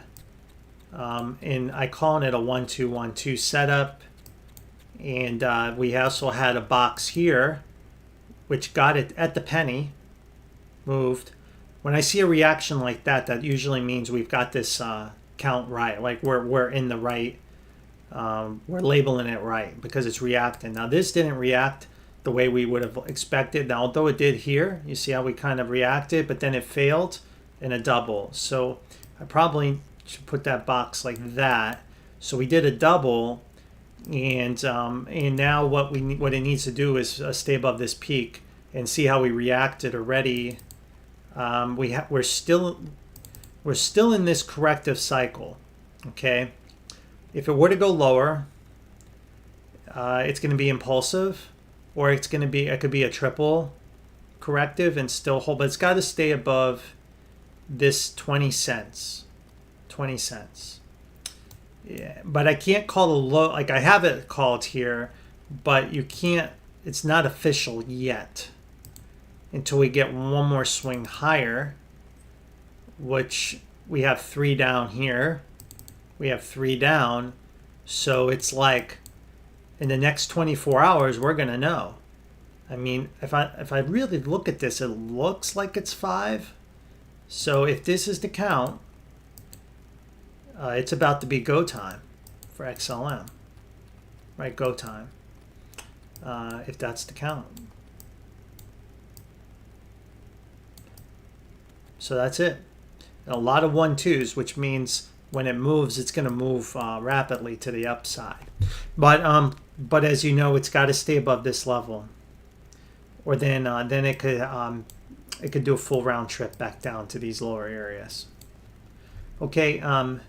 And I call it a 1-2-1-2 setup. And we also had a box here, which got it at the penny, moved. When I see a reaction like that, that usually means we've got this count right, like we're in the right, we're labeling it right because it's reacting. Now this didn't react the way we would have expected. Now although it did here, you see how we kind of reacted, but then it failed in a double. So I probably should put that box like that. So we did a double, and now what it needs to do is stay above this peak and see how we reacted already. We're still in this corrective cycle, okay? If it were to go lower, it's going to be impulsive, or it could be a triple corrective and still hold, but it's got to stay above this 20 cents. 20 cents. Yeah, but I can't call a low, like I have it called here, but you can't, it's not official yet until we get one more swing higher, which we have 3 down here. We have 3 down. So it's like in the next 24 hours, we're going to know. I mean, if I really look at this, it looks like it's 5. So if this is the count, it's about to be go time for XLM. Right, go time. If that's the count. So that's it. A lot of 1-2s, which means when it moves, it's going to move rapidly to the upside. But as you know, it's got to stay above this level, or then it could do a full round trip back down to these lower areas. Okay, moonding.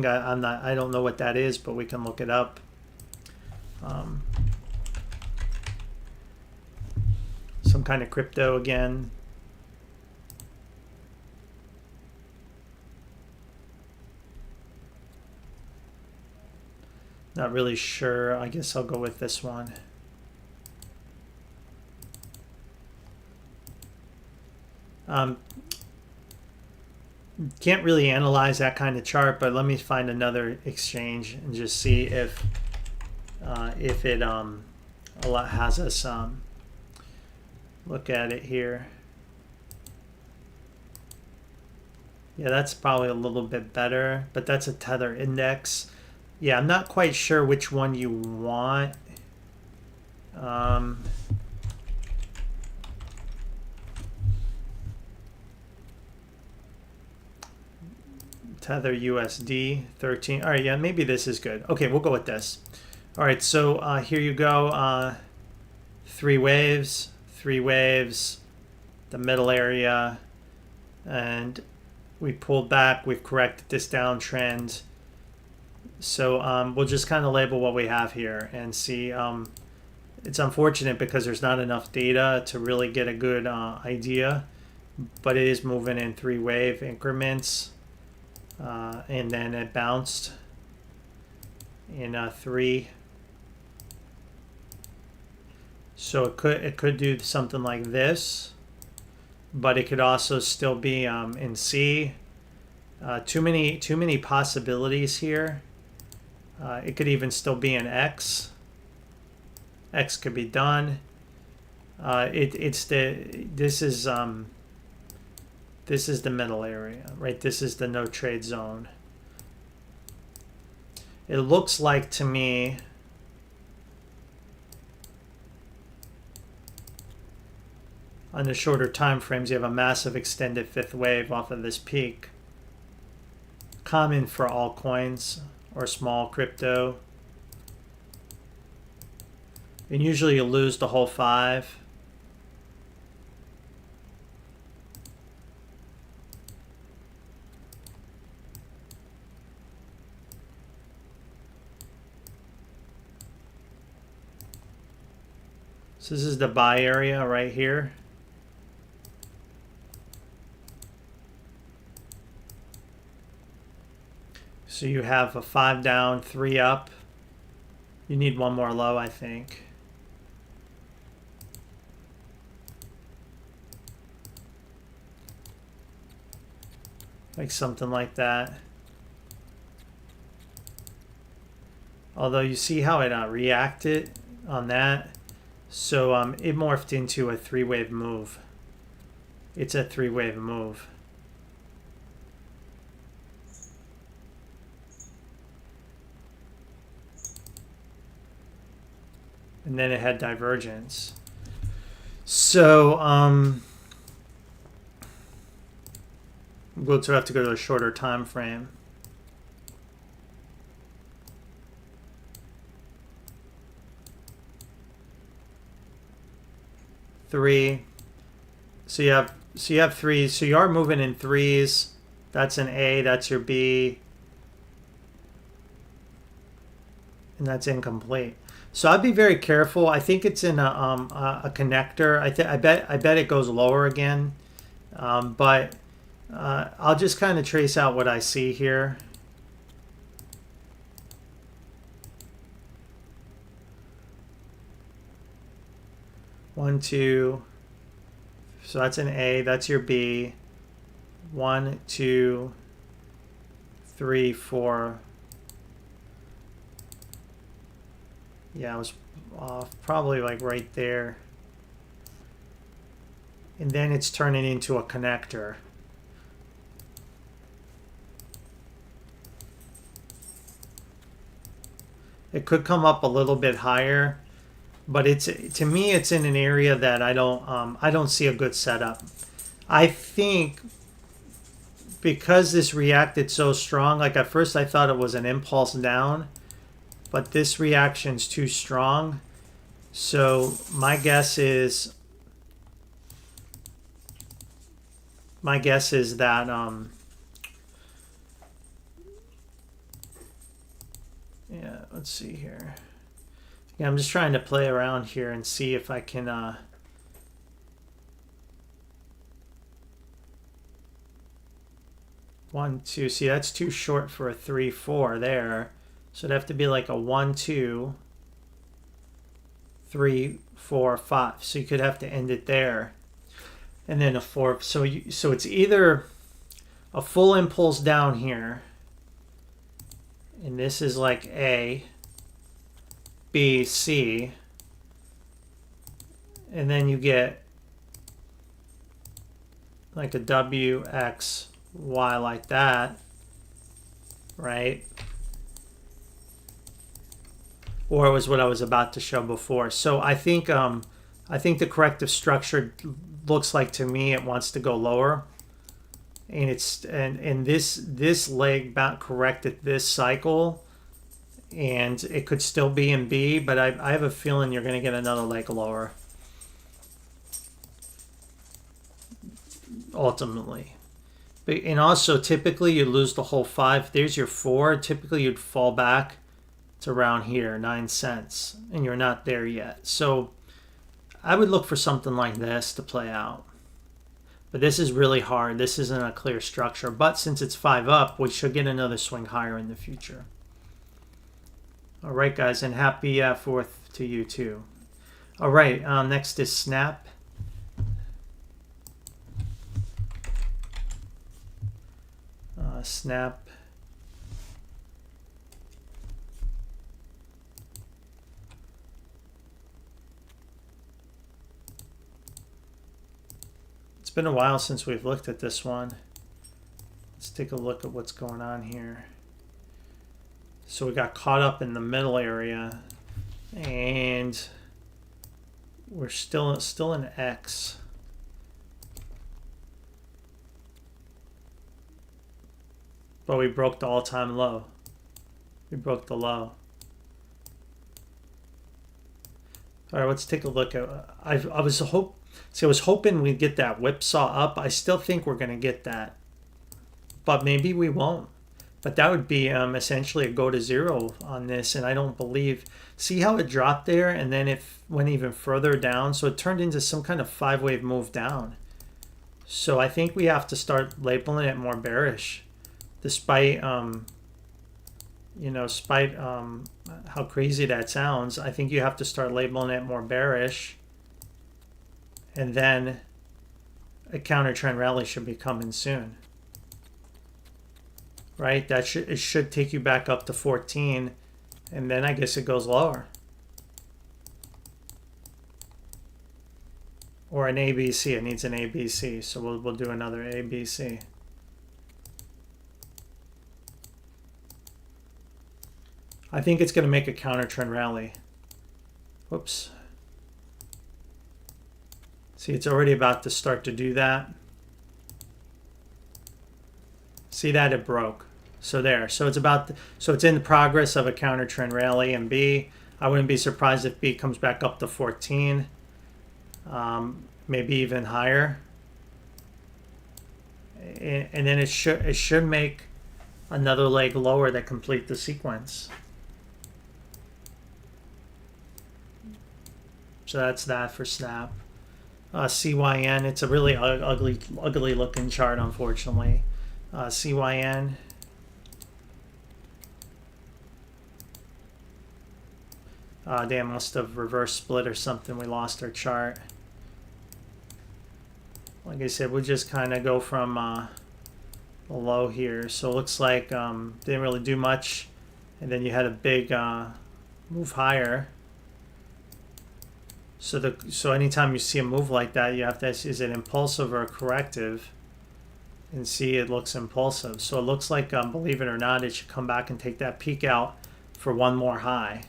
I don't know what that is, but we can look it up. Some kind of crypto again. Not really sure. I guess I'll go with this one. Can't really analyze that kind of chart, but let me find another exchange and just see if it has us look at it here. Yeah, that's probably a little bit better, but that's a tether index. Yeah, I'm not quite sure which one you want. Tether USD 13. All right, yeah, maybe this is good. Okay, we'll go with this. All right, so here you go. 3 waves, 3 waves, the middle area, and we pulled back. We've corrected this downtrend. So we'll just kind of label what we have here and see. It's unfortunate because there's not enough data to really get a good idea, but it is moving in 3 wave increments. And then it bounced in 3. So it could do something like this, but it could also still be in C. Too many possibilities here. It could even still be in X. X could be done. This is the middle area, right? This is the no trade zone. It looks like to me on the shorter time frames, you have a massive extended 5th wave off of this peak. Common for altcoins or small crypto. And usually you lose the whole 5. So this is the buy area right here. So you have a 5 down, 3 up. You need one more low, I think. Like something like that. Although you see how it reacted on that. So it morphed into a 3-wave move. It's a 3-wave move. And then it had divergence. So we'll have to go to a shorter time frame. Three. So you have 3s. So you are moving in 3s. That's an A. That's your B. And that's incomplete. So I'd be very careful. I think it's in a connector. I bet it goes lower again. But I'll just kind of trace out what I see here. One, two. So that's an A. That's your B. 1, 2, 3, 4. Yeah, I was off probably like right there. And then it's turning into a connector. It could come up a little bit higher, but to me it's in an area that I don't see a good setup. I think because this reacted so strong, like at first I thought it was an impulse down, but this reaction's too strong. So my guess is that yeah, let's see here. Yeah, I'm just trying to play around here and see if I can 1, 2. See, that's too short for a 3, 4 there. So it'd have to be like a 1, 2, 3, 4, 5. So you could have to end it there. And then a 4. So it's either a full impulse down here. And this is like A, B, C. And then you get like a W, X, Y like that, right? or it was what I was about to show before. So I think the corrective structure looks like, to me, it wants to go lower, and this leg corrected this cycle, and it could still be in B, but I have a feeling you're going to get another leg lower ultimately. But, and also typically you lose the whole 5. There's your 4. Typically you'd fall back to around here, 9 cents, and you're not there yet. So I would look for something like this to play out. But this is really hard. This isn't a clear structure. But since it's 5 up, we should get another swing higher in the future. All right, guys, and happy 4th to you too. All right, next is Snap. Snap. It's been a while since we've looked at this one. Let's take a look at what's going on here. So we got caught up in the middle area, and we're still in X. But we broke the all-time low. We broke the low. All right, let's take a look at. I was hoping we'd get that whipsaw up. I still think we're gonna get that, but maybe we won't. But that would be essentially a go to zero on this, and I don't believe. See how it dropped there, and then it went even further down. So it turned into some kind of 5-wave move down. So I think we have to start labeling it more bearish. Despite how crazy that sounds, I think you have to start labeling it more bearish, and then a counter trend rally should be coming soon, right? It should take you back up to 14, and then I guess it goes lower, or an ABC. It needs an ABC, so we'll do another ABC. I think it's going to make a counter trend rally. Whoops. See, it's already about to start to do that. See that it broke. So there. So it's in the progress of a counter trend rally in B. I wouldn't be surprised if B comes back up to 14, maybe even higher. And then it should make another leg lower that complete the sequence. So that's that for Snap. CYN, it's a really ugly looking chart, unfortunately. CYN. Damn, must have reverse split or something. We lost our chart. Like I said, we'll just kind of go from the low here. So it looks like didn't really do much. And then you had a big move higher. So anytime you see a move like that, you have to ask, is it impulsive or corrective? And see, it looks impulsive. So it looks like, believe it or not, it should come back and take that peak out for one more high.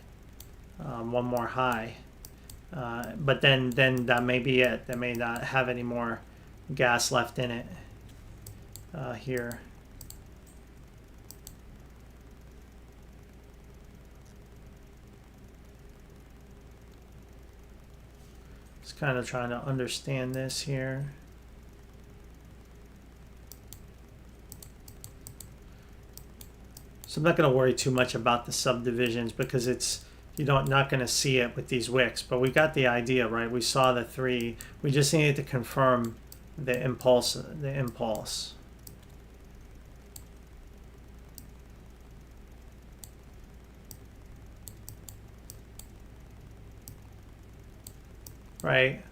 But then that may be it. That may not have any more gas left in it here. Just kind of trying to understand this here. So I'm not going to worry too much about the subdivisions because you're not going to see it with these wicks. But we got the idea, right? We saw the 3. We just needed to confirm the impulse. Right?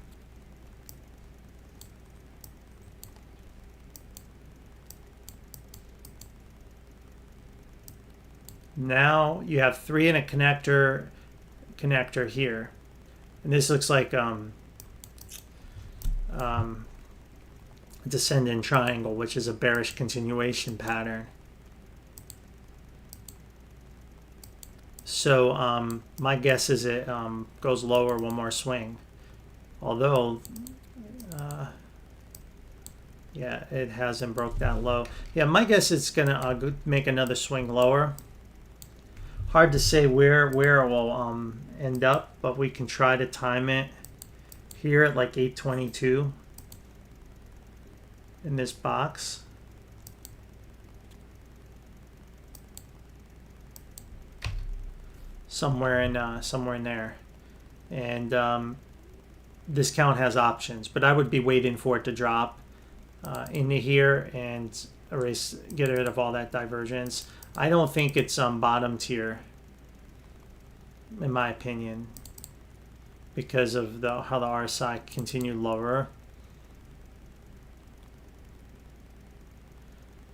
Now you have 3 in a connector here, and this looks like descendant triangle, which is a bearish continuation pattern. So my guess is it goes lower one more swing. Although, yeah, it hasn't broke that low. Yeah, my guess it's gonna make another swing lower. Hard to say where it will end up, but we can try to time it here at like 822 in this box. Somewhere in there, and this count has options, but I would be waiting for it to drop into here and get rid of all that divergence. I don't think it's bottomed here, in my opinion, because of how the RSI continued lower.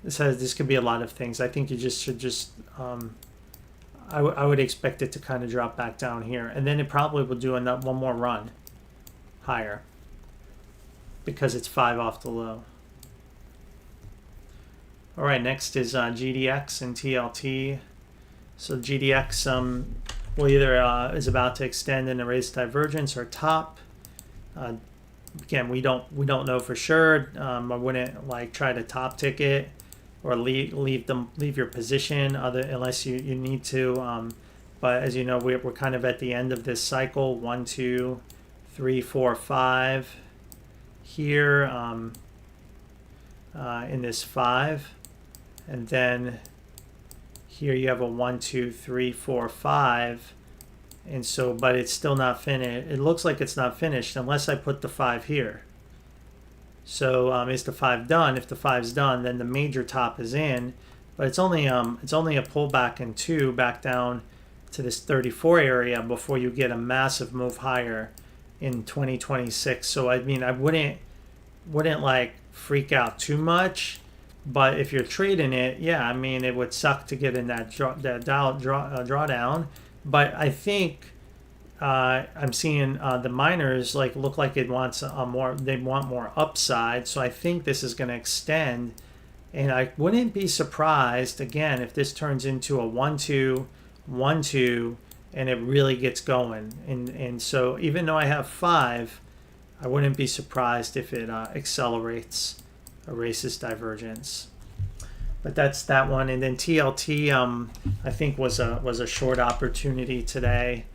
This could be a lot of things. I think you should I would expect it to kind of drop back down here, and then it probably will do one more run higher because it's 5 off the low. All right, next is GDX and TLT. So GDX will either is about to extend and erase divergence or top. Again, we don't know for sure. I wouldn't like try to top tick it or leave your position unless you need to. But as you know, we're kind of at the end of this cycle. 1, 2, 3, 4, 5 here in this 5, and then here you have a 1, 2, 3, 4, 5, and so but it's still not finished. It looks like it's not finished unless I put the 5 here. So is the 5 done? If the 5's done, then the major top is in, but it's only a pullback in 2 back down to this 34 area before you get a massive move higher in 2026. So I mean, I wouldn't like freak out too much, but if you're trading it, yeah, I mean, it would suck to get in that drawdown. But I think I'm seeing the miners look like it wants more. They want more upside, so I think this is going to extend, and I wouldn't be surprised again if this turns into a 1, 2, 1, 2, and it really gets going. And so even though I have 5, I wouldn't be surprised if it accelerates, erases divergence. But that's that one. And then TLT, I think was a short opportunity today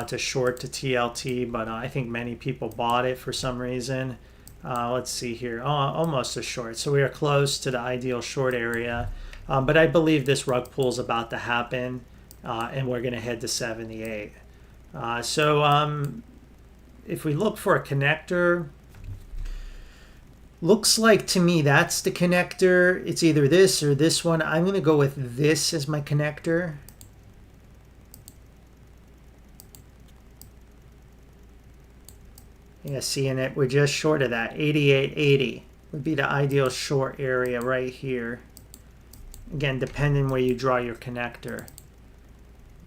to short to TLT, but I think many people bought it for some reason. Let's see here, almost a short. So we are close to the ideal short area, but I believe this rug pull is about to happen, and we're going to head to 78. So if we look for a connector, looks like to me that's the connector. It's either this or this one. I'm going to go with this as my connector. Yeah, seeing it, we're just short of that. 88.80 would be the ideal short area right here. Again, depending where you draw your connector.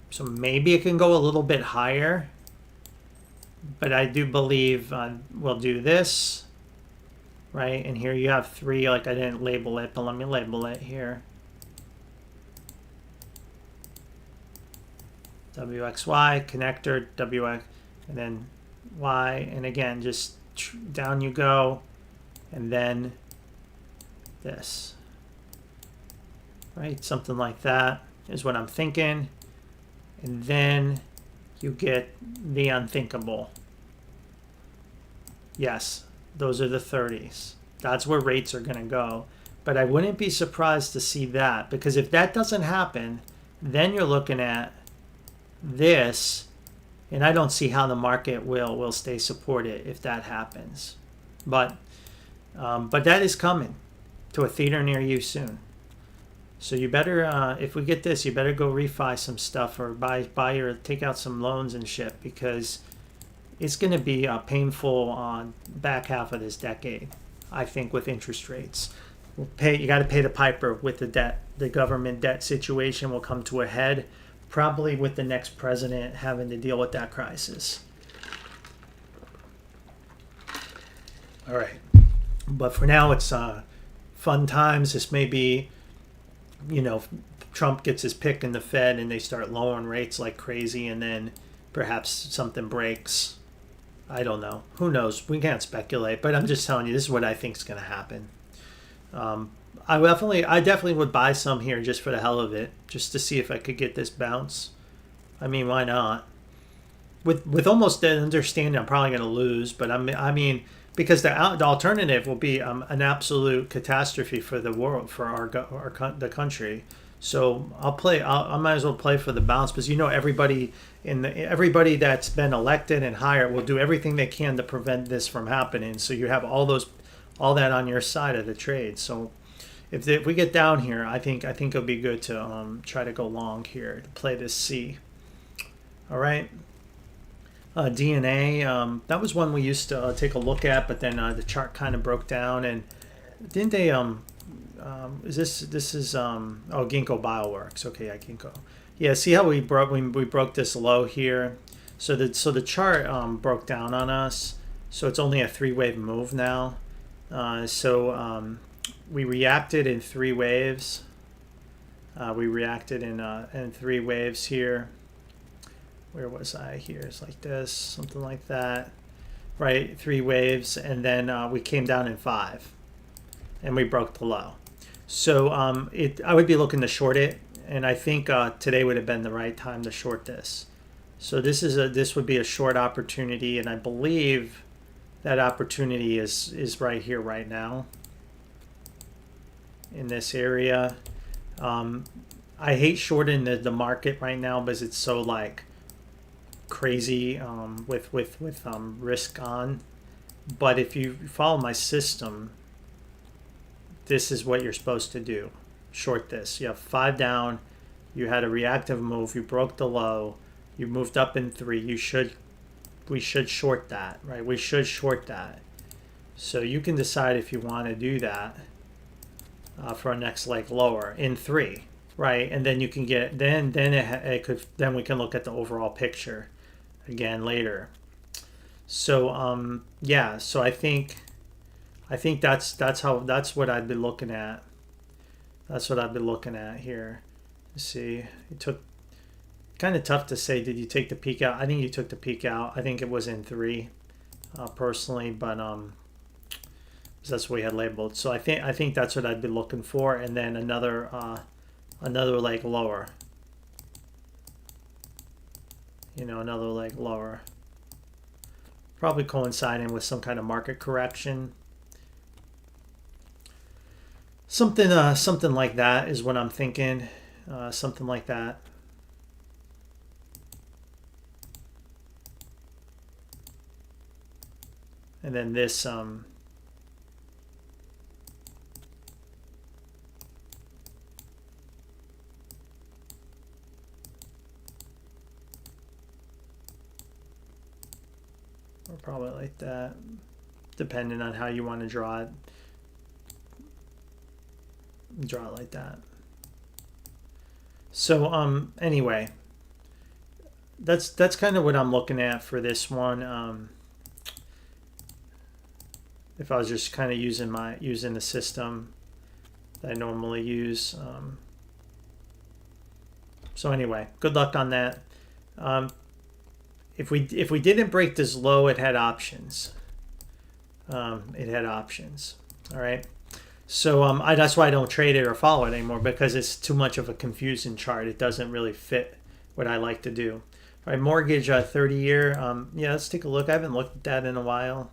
So maybe it can go a little bit higher, but I do believe we'll do this, right? And here you have 3, like I didn't label it, but let me label it here. WXY, connector, WX, and then Y, and again, just down you go, and then this, right? Something like that is what I'm thinking. And then you get the unthinkable. Yes, those are the 30s. That's where rates are going to go. But I wouldn't be surprised to see that, because if that doesn't happen, then you're looking at this, and I don't see how the market will stay supported if that happens. But that is coming to a theater near you soon. So you better, if we get this, you better go refi some stuff or buy or take out some loans and shit, because it's going to be a painful back half of this decade, I think, with interest rates. You got to pay the piper with the debt. The government debt situation will come to a head, probably with the next president having to deal with that crisis. All right. But for now, it's fun times. This may be you know, Trump gets his pick in the Fed and they start lowering rates like crazy, and then perhaps something breaks. I don't know. Who knows? We can't speculate, but I'm just telling you, this is what I think is going to happen. I definitely would buy some here just for the hell of it, just to see if I could get this bounce. I mean, why not? With almost the understanding I'm probably going to lose, but I mean, because the alternative will be an absolute catastrophe for the world, for the country. So I might as well play for the bounce, because everybody everybody that's been elected and hired will do everything they can to prevent this from happening. So you have all that on your side of the trade. So if we get down here, I think it'll be good to try to go long here to play this C. All right. DNA, that was one we used to take a look at, but then the chart kind of broke down, and didn't they is this is oh, Ginkgo Bioworks. Okay, yeah, Ginkgo. Yeah, see how we broke this low here. So the chart broke down on us. So it's only a 3-wave move now. We reacted in 3 waves. We reacted in 3 waves here. Where was I? Here it's like this, something like that, right? 3 waves, and then we came down in 5, and we broke the low. So I would be looking to short it, and I think today would have been the right time to short this. So this would be a short opportunity, and I believe that opportunity is right here, right now, in this area. I hate shorting the market right now because it's so like crazy with risk on. But if you follow my system, this is what you're supposed to do. Short this. You have 5 down, you had a reactive move, you broke the low, you moved up in 3. We should short that, right? We should short that. So you can decide if you want to do that for a next leg lower in 3, right? And then you can get then we can look at the overall picture again later. So yeah, so I think that's what I'd be looking at. That's what I'd be looking at here. Let's see, it took kind of tough to say, did you take the peak out? I think you took the peak out. I think it was in 3 personally, but that's what we had labeled. So I think that's what I'd be looking for, and then another leg lower. Another leg lower. Probably coinciding with some kind of market correction. Something like that is what I'm thinking. Something like that. And then this or probably like that, depending on how you want to draw it. Draw it like that. So anyway, that's kind of what I'm looking at for this one. If I was just kind of using the system that I normally use. So anyway, good luck on that. If we didn't break this low, it had options. It had options. All right. So that's why I don't trade it or follow it anymore, because it's too much of a confusing chart. It doesn't really fit what I like to do. All right, mortgage 30-year. Yeah, let's take a look. I haven't looked at that in a while.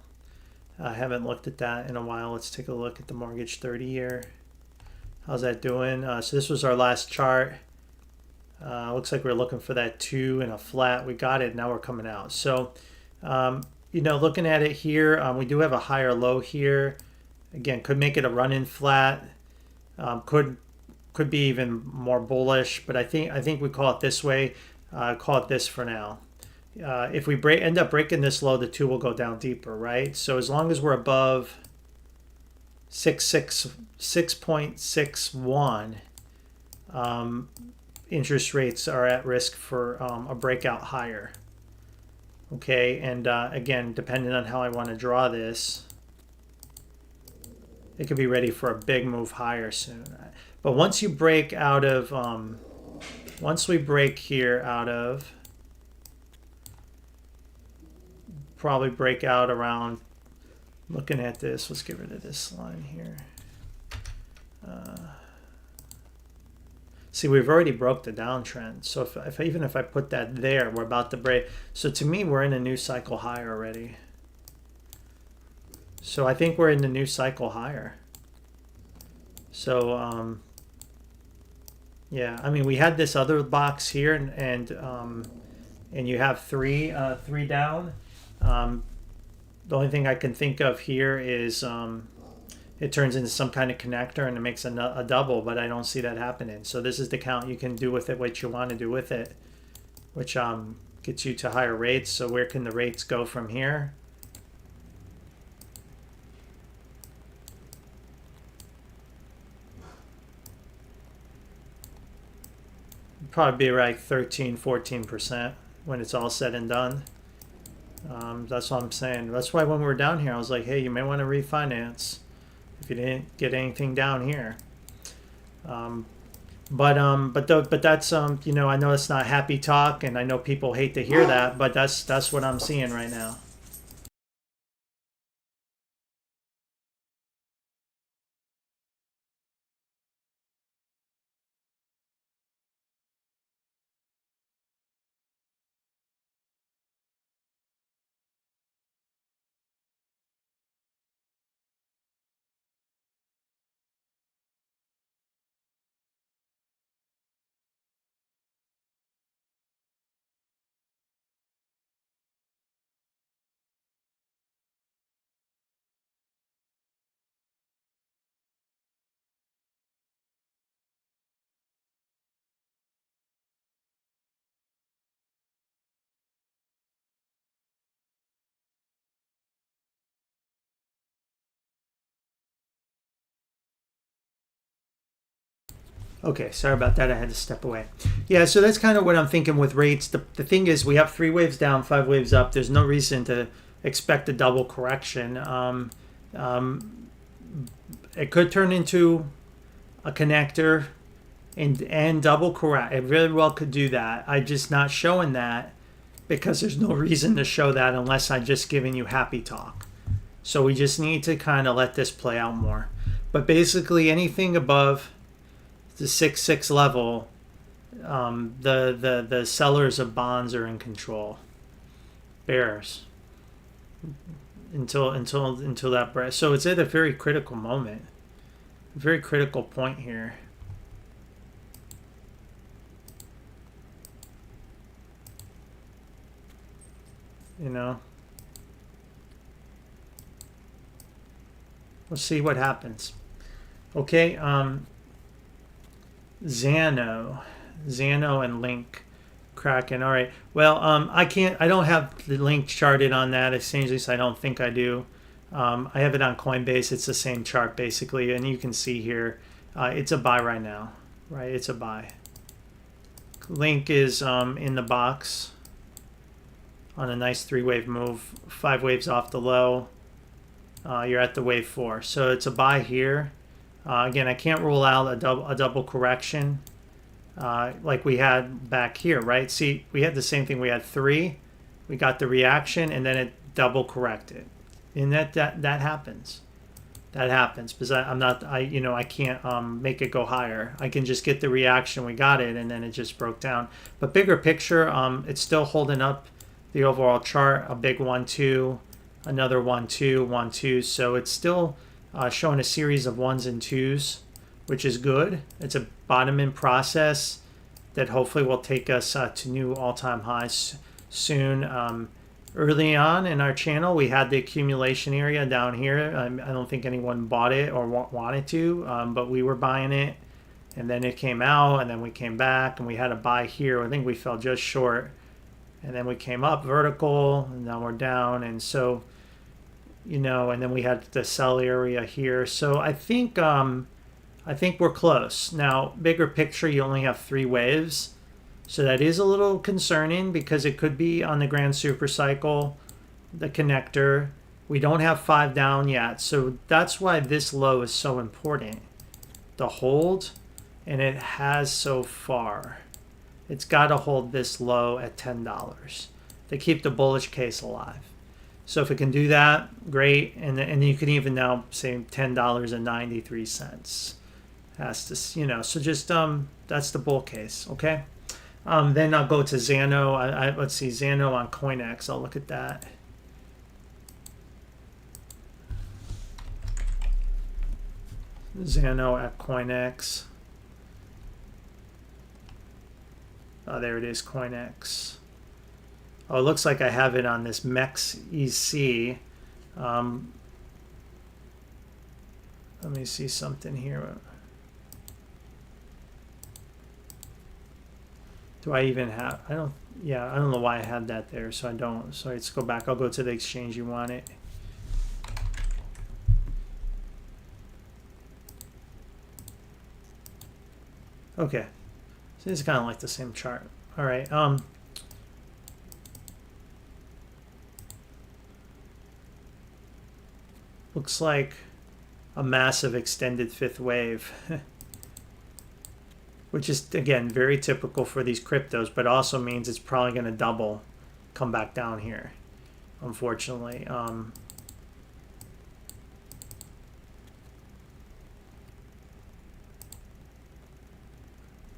Let's take a look at the mortgage 30-year. How's that doing? So this was our last chart. Looks like we're looking for that 2 and a flat. We got it. Now we're coming out. So, looking at it here, we do have a higher low here. Again, could make it a run-in flat. Could be even more bullish, but I think we call it this way. Call it this for now. If we end up breaking this low, the 2 will go down deeper, right? So as long as we're above 6.61, interest rates are at risk for a breakout higher. Okay, and again, depending on how I want to draw this, it could be ready for a big move higher soon. But once you break out of, once we break here out of, probably break out around, looking at this, let's get rid of this line here. See, we've already broke the downtrend. So even if I put that there, we're about to break. So to me, we're in a new cycle higher already. So I think we're in the new cycle higher. So yeah, I mean, we had this other box here, and you have three down. The only thing I can think of here is it turns into some kind of connector and it makes a double, but I don't see that happening. So this is the count. You can do with it what you want to do with it, which gets you to higher rates. So where can the rates go from here? Probably be like 13-14% when it's all said and done. That's what I'm saying. That's why when we were down here, I was like, hey, you may want to refinance if you didn't get anything down here. But that's you know, I know it's not happy talk, and I know people hate to hear that, but that's what I'm seeing right now. Okay, sorry about that. I had to step away. Yeah, so that's kind of what I'm thinking with rates. The thing is, we have 3 waves down, 5 waves up. There's no reason to expect a double correction. It could turn into a connector and double correct. It really well could do that. I'm just not showing that because there's no reason to show that unless I'm just giving you happy talk. So we just need to kind of let this play out more. But basically anything above the 6.6 level, the sellers of bonds are in control. Bears until that break. So it's at a very critical moment, a very critical point here. You know, we'll see what happens. Okay, Zano and Link Kraken. All right. Well, I don't have the link charted on that exchange, I don't think I do. I have it on Coinbase. It's the same chart basically, and you can see here, it's a buy right now, right? It's a buy. Link is in the box on a nice 3-wave move, 5 waves off the low. You're at the wave 4, so it's a buy here. Again, I can't rule out a double correction like we had back here, right? See, we had the same thing. We had 3, we got the reaction, and then it double corrected, and that happens. That happens because I can't make it go higher. I can just get the reaction. We got it, and then it just broke down. But bigger picture, it's still holding up the overall chart. A big 1-2, another 1-2, 1-2. So it's still showing a series of 1s and 2s, which is good. It's a bottoming process that hopefully will take us to new all-time highs soon. Early on in our channel, we had the accumulation area down here. I don't think anyone bought it or wanted to, but we were buying it. And then it came out, and then we came back, and we had a buy here. I think we fell just short. And then we came up vertical, and now we're down. And so, and then we had the sell area here. So I think we're close. Now, bigger picture, you only have 3 waves. So that is a little concerning because it could be on the grand super cycle, the connector. We don't have 5 down yet. So that's why this low is so important. The hold and it has so far. It's got to hold this low at $10 to keep the bullish case alive. So if it can do that, great. And you can even now say $10.93 has to, so just that's the bull case. Okay. Then I'll go to Zano. Let's see, Zano on CoinEx. I'll look at that. Zano at CoinEx. Oh, there it is, CoinEx. Oh, it looks like I have it on this MEX EC. Let me see something here. Do I even have, I don't know why I had that there, so I don't. So let's go back. I'll go to the exchange you want it. Okay. So it's kind of like the same chart. All right. Looks like a massive extended fifth wave. Which is, again, very typical for these cryptos, but also means it's probably going to double, come back down here, unfortunately.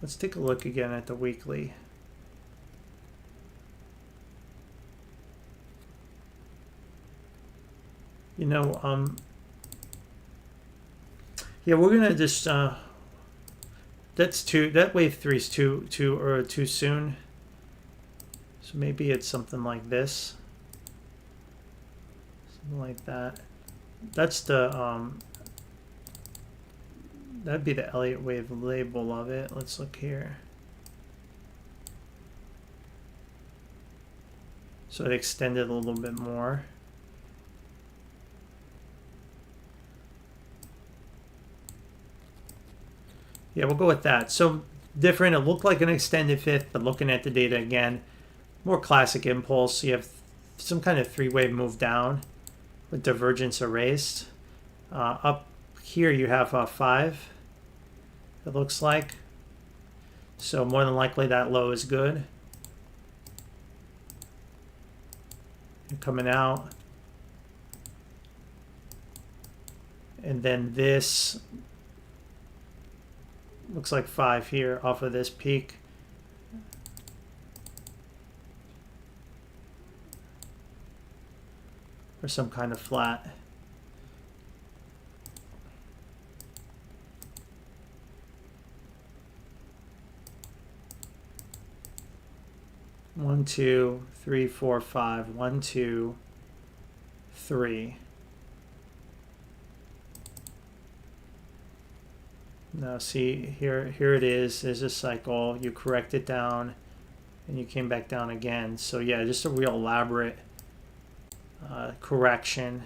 Let's take a look again at the weekly. Yeah, we're going to just... that wave 3 is too soon. So maybe it's something like this. Something like that. That's the that'd be the Elliott wave label of it. Let's look here. So it extended a little bit more. Yeah, we'll go with that. So different. It looked like an extended fifth, but looking at the data again, more classic impulse. You have some kind of three-wave move down with divergence erased. Up here you have 5. It looks like. So more than likely that low is good. And coming out. And then this looks like 5 here off of this peak. Or some kind of flat. One, 2, 3, 4, 5. 1, 2, 3. Now see here it is. There's a cycle. You correct it down, and you came back down again. So yeah, just a real elaborate correction.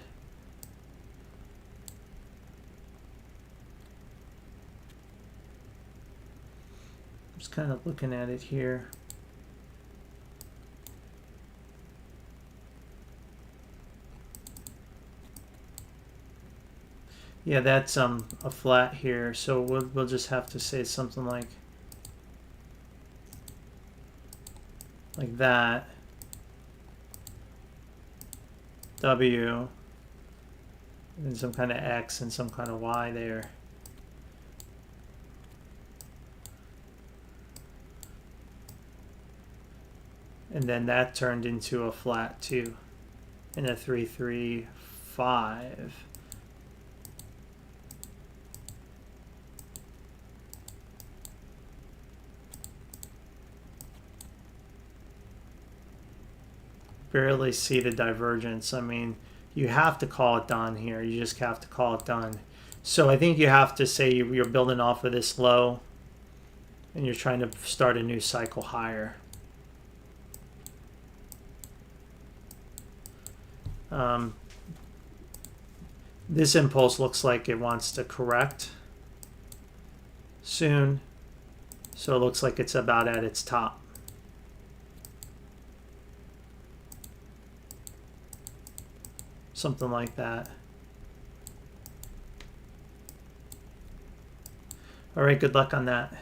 Just kind of looking at it here. Yeah, that's a flat here, so we'll just have to say something like that. W, and some kind of X and some kind of Y there. And then that turned into a flat too, and a 3, 3, 5. Barely see the divergence. I mean, you have to call it done here. You just have to call it done. So I think you have to say you're building off of this low and you're trying to start a new cycle higher. This impulse looks like it wants to correct soon. So it looks like it's about at its top. Something like that. All right, good luck on that.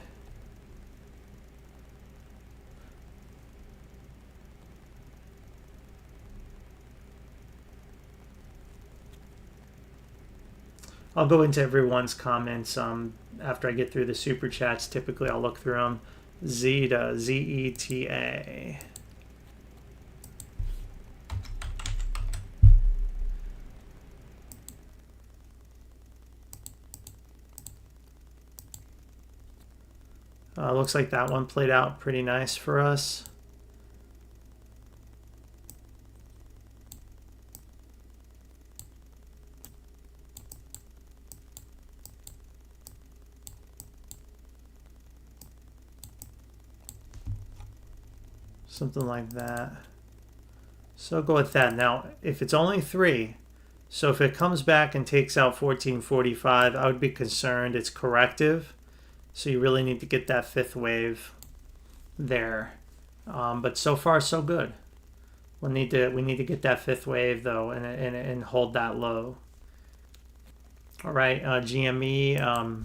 I'll go into everyone's comments after I get through the super chats. Typically, I'll look through them. Zeta, Z-E-T-A. Looks like that one played out pretty nice for us. Something like that. So I'll go with that. Now, if it's only 3, so if it comes back and takes out 1445, I would be concerned. It's corrective. So you really need to get that 5th wave there. But so far, so good. We need to get that 5th wave, though, and hold that low. All right, GME.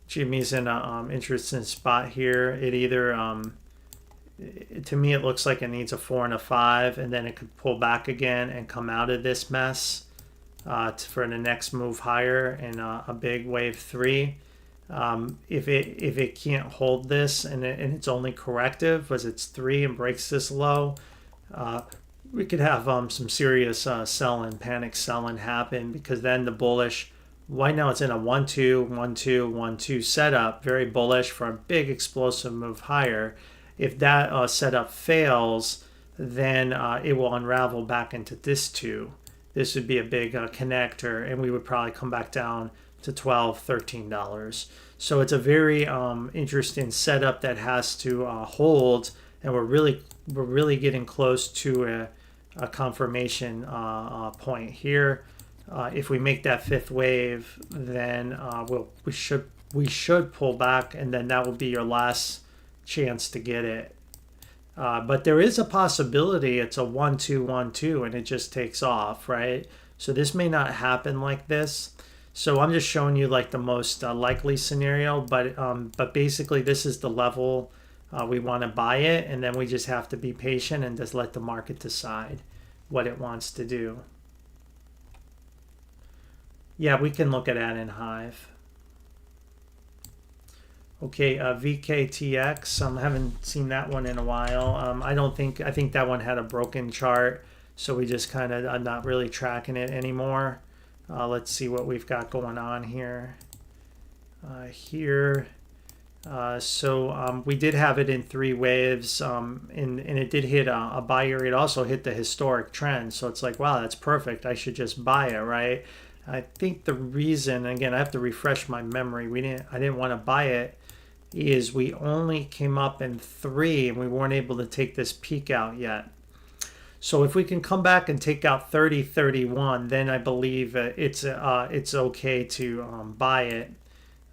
GME's in an interesting spot here. It either, to me, it looks like it needs a 4 and a 5, and then it could pull back again and come out of this mess for the next move higher in a big wave 3. If it can't hold this and it's only corrective, because it's 3 and breaks this low, we could have some serious selling, panic selling happen, because then the bullish. Right now it's in a 1-2, 1-2, 1-2 setup, very bullish for a big explosive move higher. If that setup fails, then it will unravel back into this 2. This would be a big connector, and we would probably come back down to $12, $13. So it's a very interesting setup that has to hold, and we're really getting close to a confirmation point here. If we make that 5th wave, then we should pull back, and then that will be your last chance to get it. But there is a possibility it's a 1-2, 1-2, and it just takes off, right? So this may not happen like this. So I'm just showing you like the most likely scenario, but basically this is the level we want to buy it, and then we just have to be patient and just let the market decide what it wants to do. Yeah, we can look at that in Hive. Okay, VKTX. I haven't seen that one in a while. I think that one had a broken chart, so we just kind of are not really tracking it anymore. Let's see what we've got going on here. So we did have it in 3 waves, and it did hit a buy area. It also hit the historic trend, so it's like, wow, that's perfect. I should just buy it, right? I think the reason, again, I have to refresh my memory. I didn't want to buy it, is we only came up in 3 and we weren't able to take this peak out yet. So if we can come back and take out 30, 31, then I believe it's okay to buy it,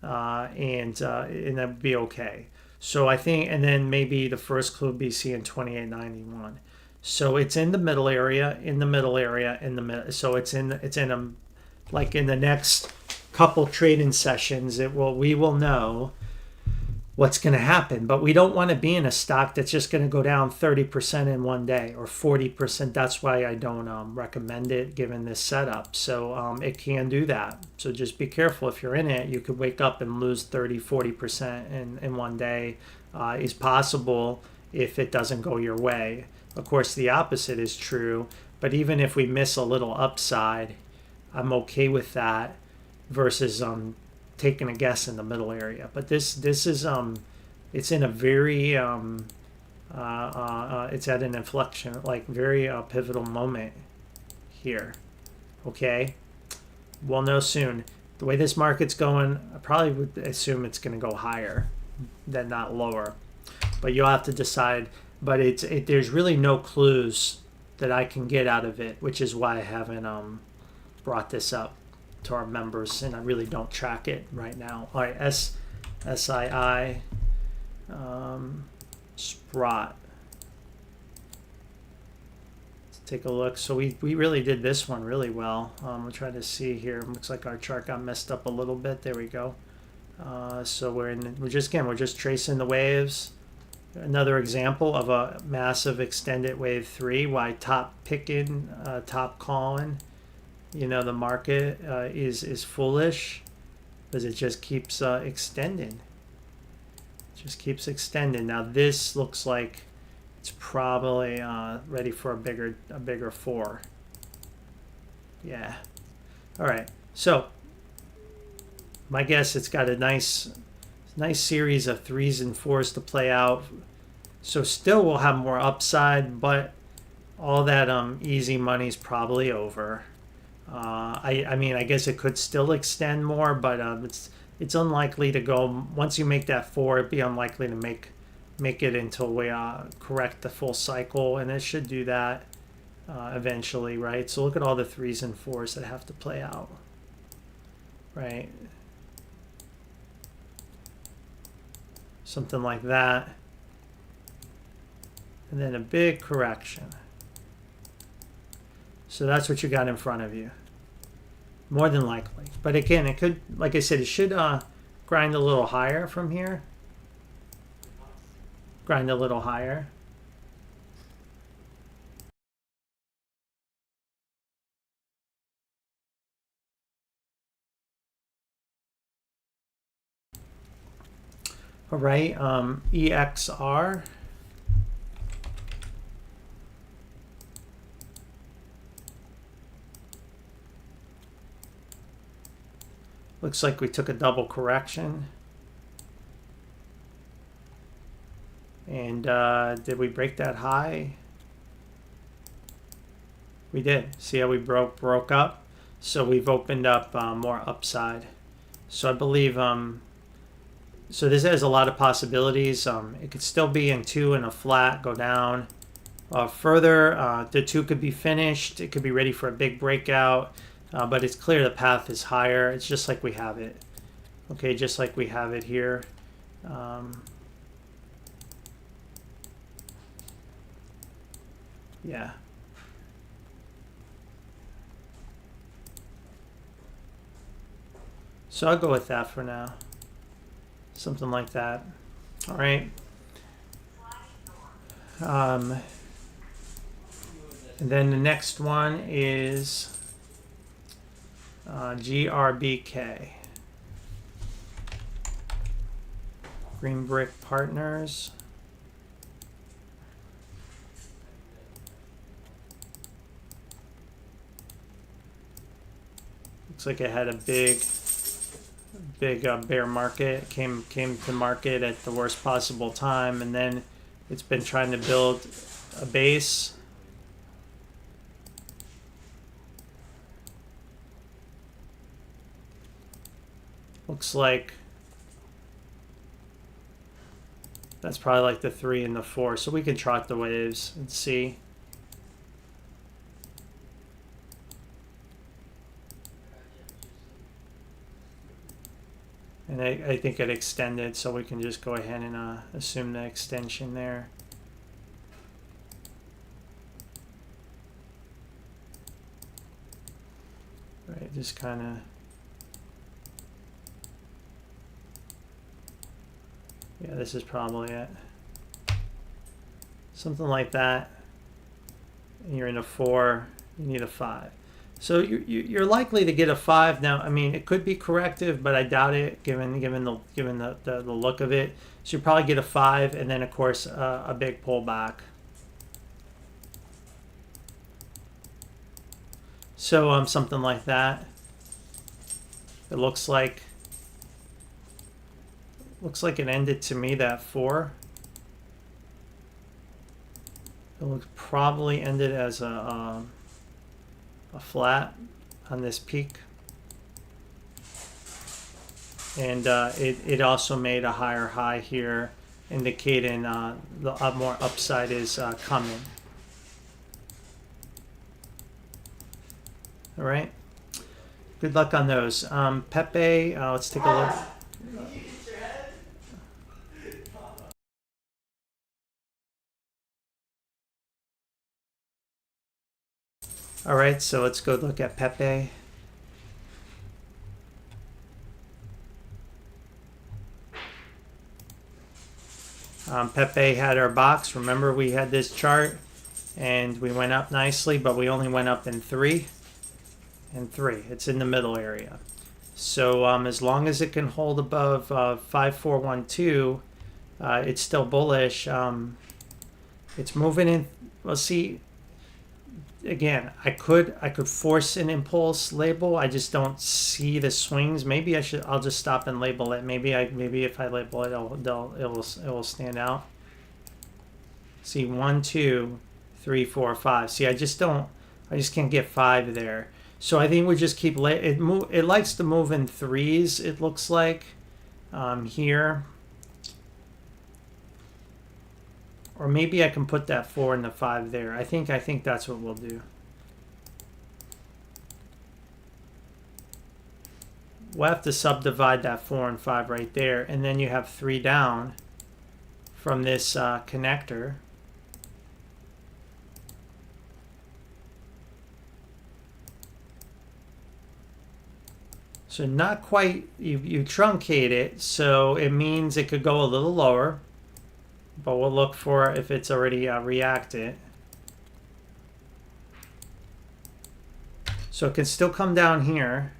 and that would be okay. So I think, and then maybe the first clue would be seeing 28.91. So it's in the middle area, in the middle area, in the middle. So it's in a, like in the next couple trading sessions, we will know what's going to happen. But we don't want to be in a stock that's just going to go down 30% in one day or 40%. That's why I don't recommend it given this setup. So it can do that. So just be careful. If you're in it, you could wake up and lose 30, 40% in one day. Is possible if it doesn't go your way. Of course, the opposite is true. But even if we miss a little upside, I'm okay with that versus taking a guess in the middle area. But this is it's in a very it's at an inflection, like very pivotal moment here. Okay, we'll know soon. The way this market's going, I probably would assume it's going to go higher than not lower. But you'll have to decide. But there's really no clues that I can get out of it, which is why I haven't brought this up to our members, and I really don't track it right now. All right, SII, SPAT. take a look. So we really did this one really well. We'll try to see here. Looks like our chart got messed up a little bit. There we go. So we're just tracing the waves. Another example of a massive extended wave 3. Why top picking, top calling? You know, the market is foolish because it just keeps extending. Just keeps extending. Now this looks like it's probably ready for a bigger 4. Yeah. All right. So my guess, it's got a nice series of 3s and 4s to play out. So still we'll have more upside, but all that easy money's probably over. I mean, I guess it could still extend more, but it's unlikely to go. Once you make that 4, it'd be unlikely to make it until we correct the full cycle, and it should do that eventually, right? So look at all the 3s and 4s that have to play out, right? Something like that, and then a big correction. So that's what you got in front of you, more than likely. But again, it could, like I said, it should grind a little higher from here. Grind a little higher. All right, EXR. Looks like we took a double correction. And did we break that high? We did. See how we broke up? So we've opened up more upside. So I believe, so this has a lot of possibilities. It could still be in 2 and a flat, go down. Further, the 2 could be finished. It could be ready for a big breakout. But it's clear the path is higher. It's just like we have it. Okay, just like we have it here. Yeah. So I'll go with that for now. Something like that. All right. And then the next one is GRBK. Green Brick Partners. Looks like it had a big bear market. Came to market at the worst possible time, and then it's been trying to build a base. Looks like that's probably like the 3 and the 4. So we can trot the waves and see. And I think it extended, so we can just go ahead and assume the extension there. Right, just kind of. Yeah, this is probably it. Something like that. And you're in a 4, you need a 5. So you're likely to get a 5 now. I mean, it could be corrective, but I doubt it, given the look of it. So you probably get a 5, and then of course a big pullback. So something like that. It looks like it ended to me that 4. It looks probably ended as a flat on this peak, and it also made a higher high here, indicating the more upside is coming. All right, good luck on those. Pepe, let's take a look. All right, so let's go look at Pepe. Pepe had our box. Remember, we had this chart and we went up nicely, but we only went up in 3 and 3. It's in the middle area. So as long as it can hold above 5412, it's still bullish. It's moving in. Well, see, again, I could force an impulse label. I just don't see the swings. Maybe I'll just stop and label it. Maybe if I label it, it will stand out. See, 1, 2, 3, 4, 5. See, I just can't get 5 there. So I think we just keep it likes to move in 3s. It looks like here. Or maybe I can put that 4 and the 5 there. I think that's what we'll do. We'll have to subdivide that 4 and 5 right there, and then you have 3 down from this connector. So not quite, you truncate it, so it means it could go a little lower. But we'll look for if it's already reacted. So it can still come down here.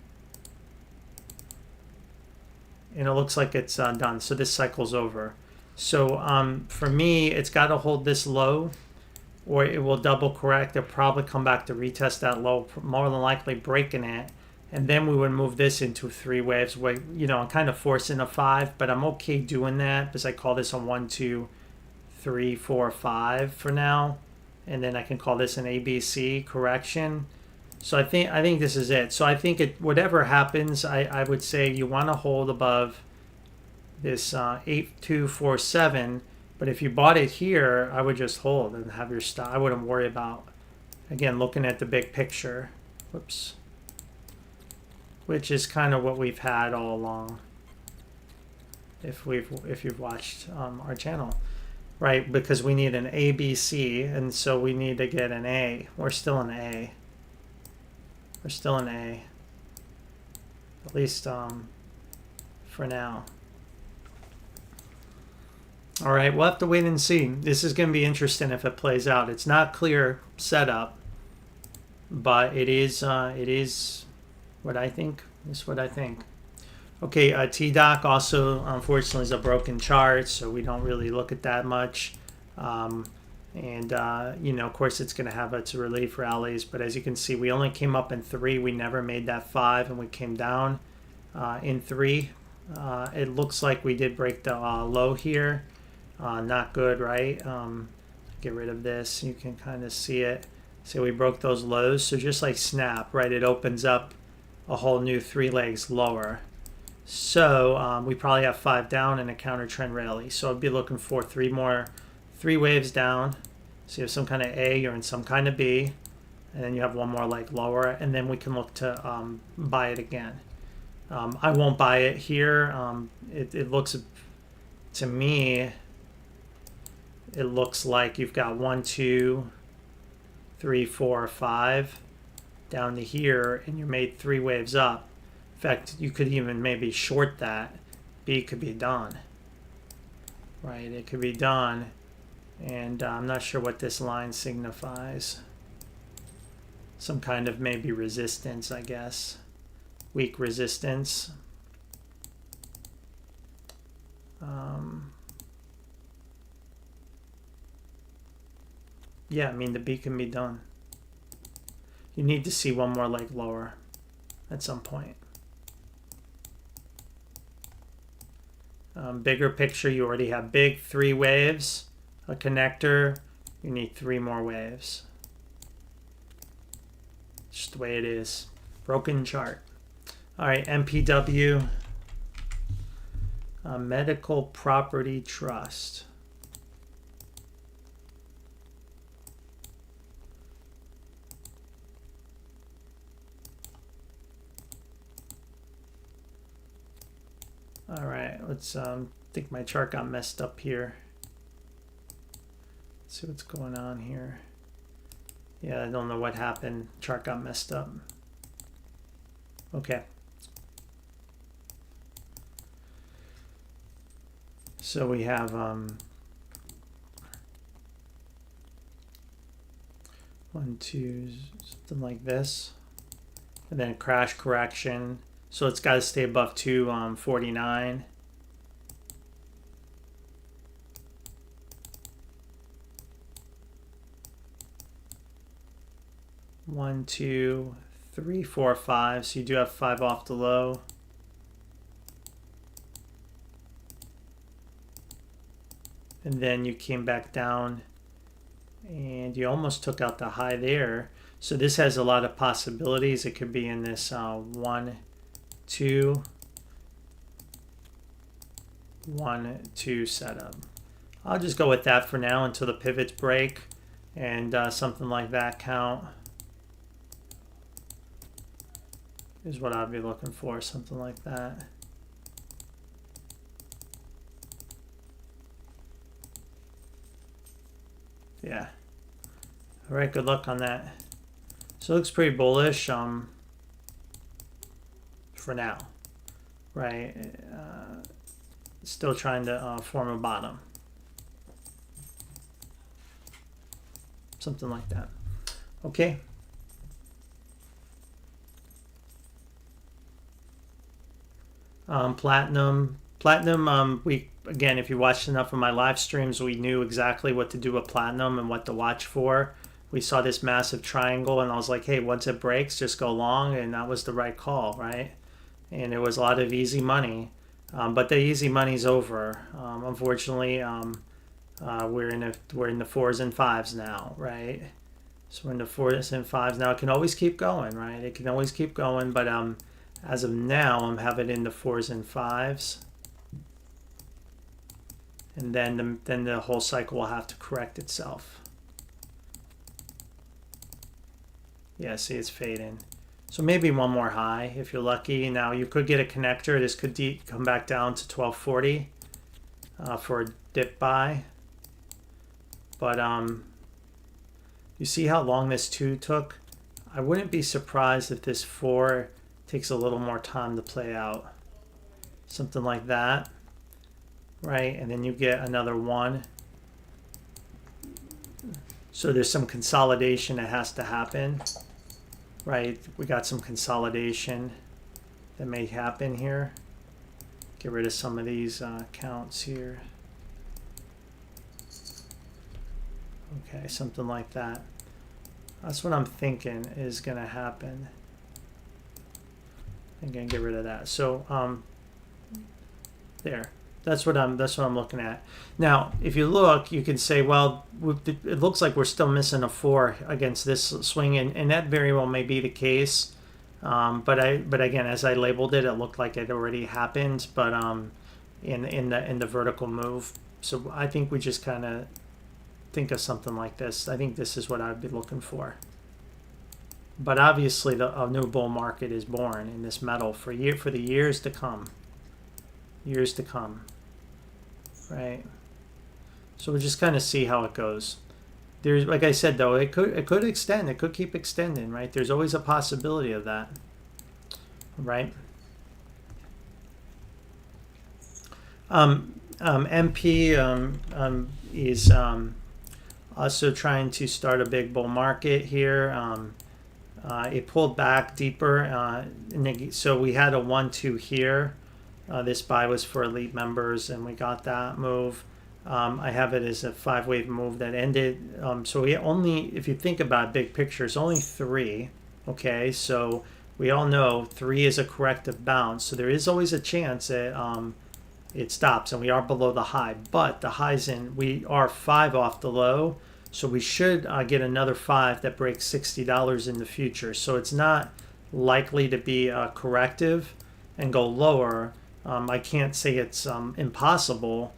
And it looks like it's done. So this cycle's over. So for me, it's got to hold this low or it will double correct. It'll probably come back to retest that low, more than likely breaking it. And then we would move this into 3 waves. Where, you know, I'm kind of forcing a 5, but I'm okay doing that because I call this a 1, 2, 3, 4, 5 for now, and then I can call this an ABC correction. So I think this is it. So I think whatever happens, I would say you want to hold above this 8247. But if you bought it here, I would just hold and have your stop. I wouldn't worry about, again, looking at the big picture. Whoops. Which is kind of what we've had all along. If you've watched our channel. Right, because we need an A, B, C, and so we need to get an A. We're still an A. We're still an A. At least for now. All right, we'll have to wait and see. This is going to be interesting if it plays out. It's not clear setup, but it is what I think. It's what I think. Okay, TDOC also, unfortunately, is a broken chart, so we don't really look at that much. You know, of course, it's going to have its relief rallies, but as you can see, we only came up in 3. We never made that 5, and we came down in 3. It looks like we did break the low here. Not good, right? Get rid of this. You can kind of see it. So we broke those lows. So just like Snap, right, it opens up a whole new 3 legs lower. So we probably have 5 down and a counter trend rally. So I'd be looking for 3 waves down. So you have some kind of A, you're in some kind of B, and then you have 1 more leg lower, and then we can look to buy it again. I won't buy it here. It looks, to me, it looks like you've got 1, 2, 3, 4, 5 down to here, and you made 3 waves up. In fact, you could even maybe short that. B could be done. Right, it could be done. And I'm not sure what this line signifies. Some kind of maybe resistance, I guess. Weak resistance. Yeah, I mean, the B can be done. You need to see 1 more leg lower at some point. Bigger picture, you already have big 3 waves, a connector, you need 3 more waves. Just the way it is. Broken chart. All right, MPW, Medical Property Trust. All right, let's think my chart got messed up here. Let's see what's going on here. Yeah, I don't know what happened. Chart got messed up. Okay. So we have 1, 2, something like this, and then crash correction. So it's got to stay above 249. 1, 2, 3, 4, 5. So you do have 5 off the low. And then you came back down and you almost took out the high there. So this has a lot of possibilities. It could be in this 1, 2, 1, 2 setup. I'll just go with that for now until the pivots break and something like that count is what I'd be looking for, something like that. Yeah. All right, good luck on that. So it looks pretty bullish for now, right? Still trying to form a bottom. Something like that. Okay. Platinum, we, again, if you watched enough of my live streams, we knew exactly what to do with platinum and what to watch for. We saw this massive triangle and I was like, hey, once it breaks, just go long, and that was the right call, right? And it was a lot of easy money, but the easy money's over. Unfortunately, we're in the 4s and 5s now, right? So we're in the 4s and 5s now. It can always keep going, right? It can always keep going, but as of now, I'm having it in the 4s and 5s. And then the whole cycle will have to correct itself. Yeah, see, it's fading. So maybe one more high if you're lucky. Now you could get a connector. This could come back down to 1240 for a dip buy. But you see how long this 2 took? I wouldn't be surprised if this 4 takes a little more time to play out. Something like that, right? And then you get another 1. So there's some consolidation that has to happen, right? We got some consolidation that may happen here. Get rid of some of these counts here. Okay, something like that. That's what I'm thinking is going to happen. I'm going to get rid of that. So there. That's what I'm looking at. Now, if you look, you can say, well, it looks like we're still missing a 4 against this swing, and that very well may be the case. But again, as I labeled it, it looked like it already happened, but in the vertical move. So I think we just kind of think of something like this. I think this is what I'd be looking for. But obviously, a new bull market is born in this metal for the years to come. Years to come, right? So we'll just kind of see how it goes. There's, like I said, though, it could extend. It could keep extending, right? There's always a possibility of that, right? MP is also trying to start a big bull market here. It pulled back deeper, so we had a 1-2 here. This buy was for elite members, and we got that move. I have it as a 5-wave move that ended. So we only, if you think about big picture, it's only 3. Okay, so we all know 3 is a corrective bounce. So there is always a chance that it stops, and we are below the high. But the high's we are 5 off the low, so we should get another 5 that breaks $60 in the future. So it's not likely to be corrective and go lower. I can't say it's impossible.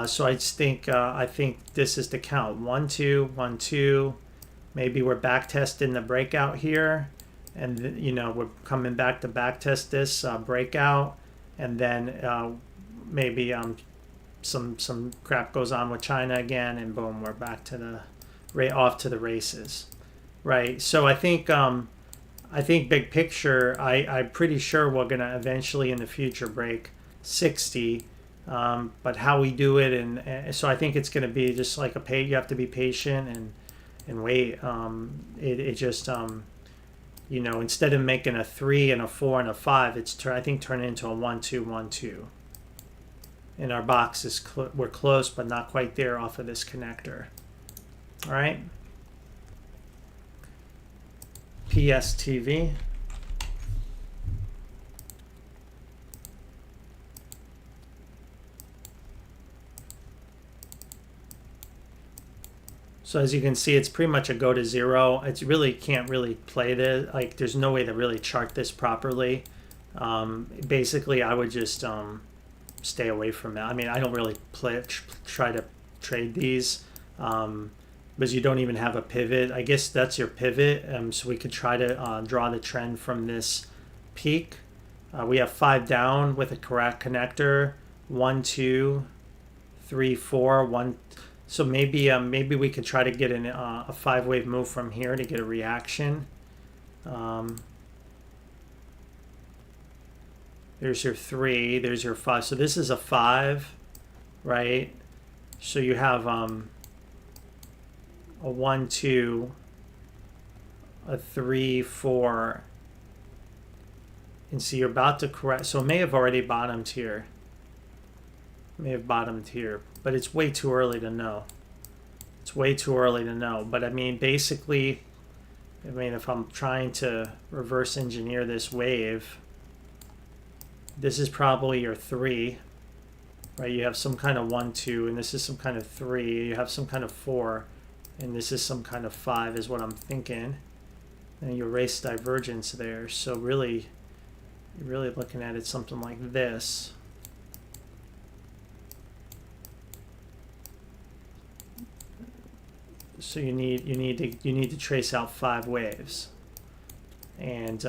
So I think this is the count. 1, 2, 1, 2. Maybe we're back testing the breakout here, and we're coming back to back test this breakout, and then maybe some crap goes on with China again, and boom, we're back to off to the races. right. So I think big picture, I'm pretty sure we're gonna eventually in the future break 60. But how we do it, and so I think it's gonna be just like you have to be patient and wait. It just you know, instead of making a 3 and a 4 and a 5, I think turn into a 1 2 1 2. And our box is we're close, but not quite there off of this connector. All right. PSTV. So as you can see, it's pretty much a go to zero. It's really can't really play this. Like there's no way to really chart this properly. Basically, I would just stay away from it. I mean, I don't really try to trade these because you don't even have a pivot. I guess that's your pivot. So we could try to draw the trend from this peak. We have 5 down with a correct connector. 1 2 3 4 1. So maybe we could try to get a 5-wave move from here to get a reaction. There's your 3. There's your 5. So this is a 5, right? So you have a 1 2, a 3 4, and so you're about to correct. So it may have already bottomed here. But it's way too early to know. But I mean, basically, if I'm trying to reverse engineer this wave, this is probably your 3, right? You have some kind of 1 2, and this is some kind of 3. You have some kind of 4, and this is some kind of 5 is what I'm thinking. And you erase divergence there. So really, you're really looking at it something like this. So you need to trace out 5 waves, and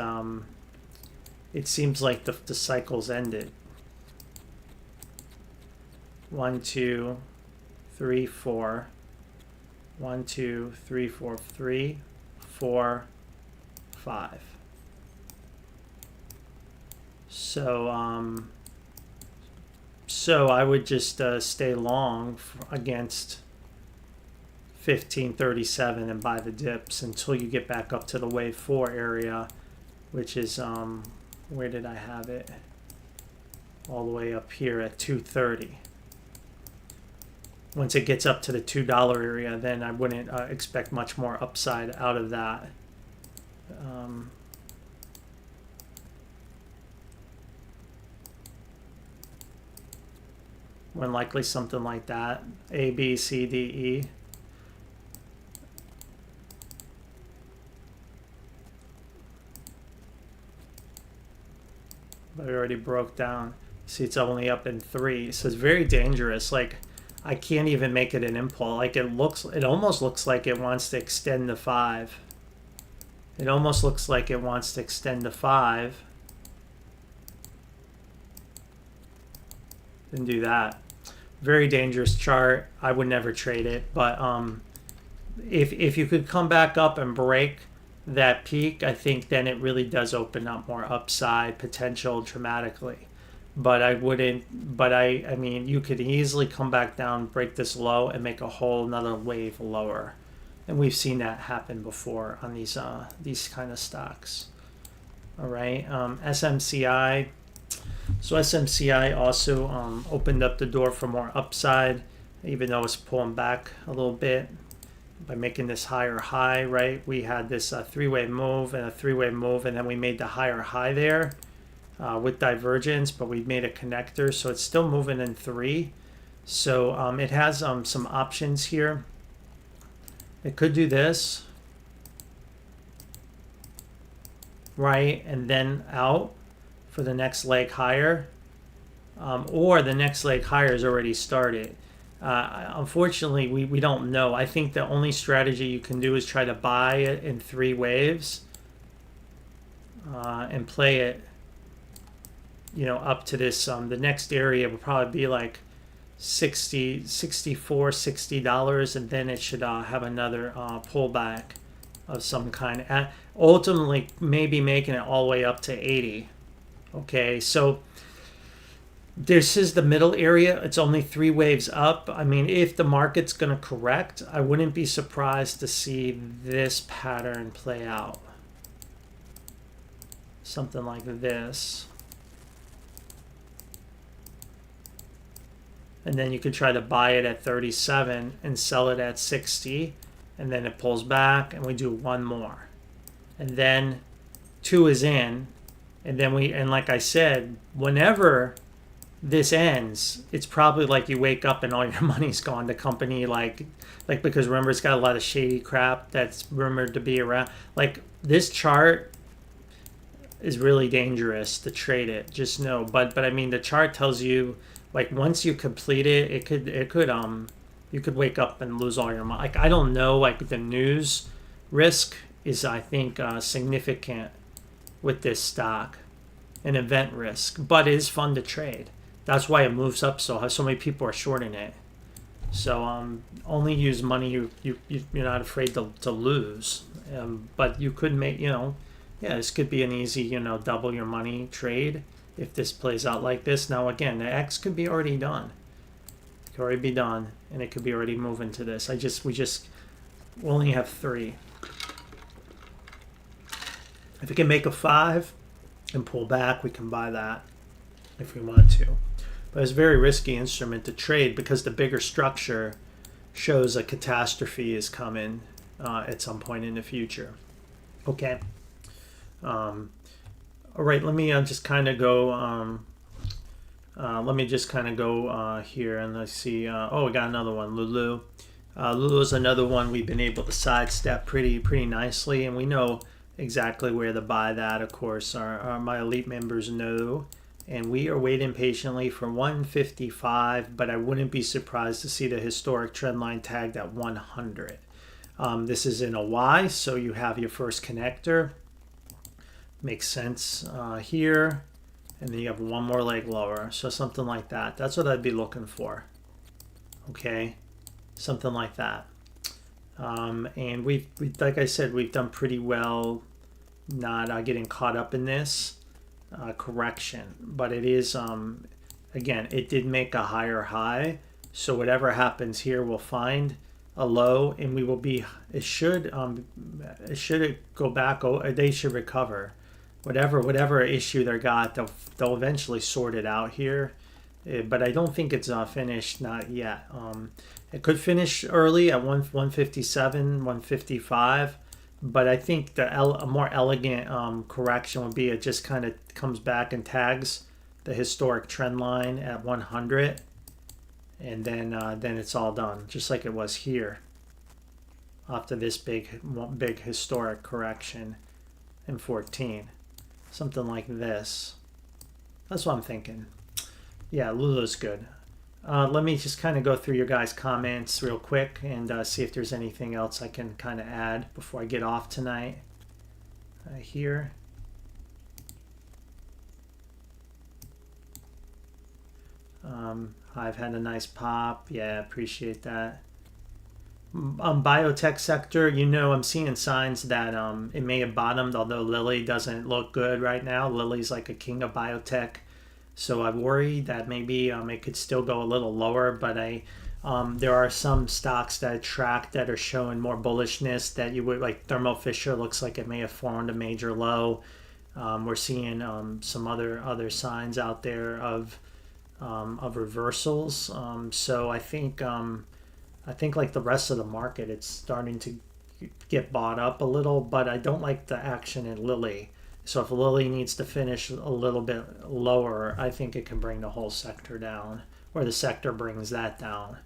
it seems like the cycle's ended. 1 2 3 4. 1 2 3 4 3 4 5. So so I would just stay long against 1537 and buy the dips until you get back up to the wave 4 area, which is where did I have it? All the way up here at 230. Once it gets up to the $2 area, then I wouldn't expect much more upside out of that. When likely something like that, A, B, C, D, E. But it already broke down. See, it's only up in 3, so it's very dangerous. Like, I can't even make it an impulse. Like, it almost looks like it wants to extend the 5. It almost looks like it wants to extend the 5. Then do that. Very dangerous chart. I would never trade it. But if you could come back up and break that peak, I think then it really does open up more upside potential dramatically. But I wouldn't, but I mean, you could easily come back down, break this low, and make a whole another wave lower. And we've seen that happen before on these kind of stocks. All right, SMCI. So SMCI also opened up the door for more upside, even though it's pulling back a little bit. By making this higher high, right? We had this 3-way move and a 3-way move, and then we made the higher high there with divergence, but we made a connector, so it's still moving in 3. So it has some options here. It could do this, right? And then out for the next leg higher, or the next leg higher has already started. Unfortunately, we don't know. I think the only strategy you can do is try to buy it in 3 waves and play it, you know, up to this. The next area will probably be like $64, $60, and then it should have another pullback of some kind, ultimately maybe making it all the way up to 80. Okay, so this is the middle area. It's only 3 waves up. I mean, if the market's going to correct, I wouldn't be surprised to see this pattern play out. Something like this. And then you could try to buy it at 37 and sell it at 60. And then it pulls back and we do one more. And then 2 is in. And then and like I said, whenever this ends, it's probably like you wake up and all your money's gone. The company, like because remember, it's got a lot of shady crap that's rumored to be around. Like, this chart is really dangerous to trade it. Just know. But I mean, the chart tells you, like, once you complete it, you could wake up and lose all your money. Like, I don't know. Like, the news risk is, I think, significant with this stock, an event risk, but it is fun to trade. That's why it moves up so many people are shorting it. So only use money you're not afraid to lose. But you could make, this could be an easy, double your money trade if this plays out like this. Now again, the X could be already done. It could already be done, and it could be already moving to this. We only have 3. If it can make a 5 and pull back, we can buy that if we want to. But it's a very risky instrument to trade because the bigger structure shows a catastrophe is coming at some point in the future. Okay. All right. Let me just kind of go. Here and let's see. We got another one, Lulu. Lulu is another one we've been able to sidestep pretty nicely, and we know exactly where to buy that. Of course, my elite members know. And we are waiting patiently for 155, but I wouldn't be surprised to see the historic trend line tagged at 100. This is in a Y, so you have your first connector. Makes sense here. And then you have one more leg lower, so something like that. That's what I'd be looking for. Okay, something like that. And we like I said, we've done pretty well not getting caught up in this. Correction, but it is again, it did make a higher high, so whatever happens here, we'll find a low and we will be, it should go back. They should recover whatever issue they got. They'll eventually sort it out here, but I don't think it's finished, not yet. It could finish early at 157, 155. But I think a more elegant correction would be it just kind of comes back and tags the historic trend line at 100, and then it's all done, just like it was here after this big historic correction in 14, something like this. That's what I'm thinking. Yeah, Lulu's good. Let me just kind of go through your guys' comments real quick and see if there's anything else I can kind of add before I get off tonight. Here. Hive had a nice pop. Yeah, appreciate that. Biotech sector, I'm seeing signs that it may have bottomed, although Lilly doesn't look good right now. Lilly's like a king of biotech. So I worry that maybe it could still go a little lower, but there are some stocks that I track that are showing more bullishness that you would, like Thermo Fisher looks like it may have formed a major low. We're seeing some other signs out there of reversals. So I think like the rest of the market, it's starting to get bought up a little, but I don't like the action in Lilly. So if Lilly needs to finish a little bit lower, I think it can bring the whole sector down, or the sector brings that down.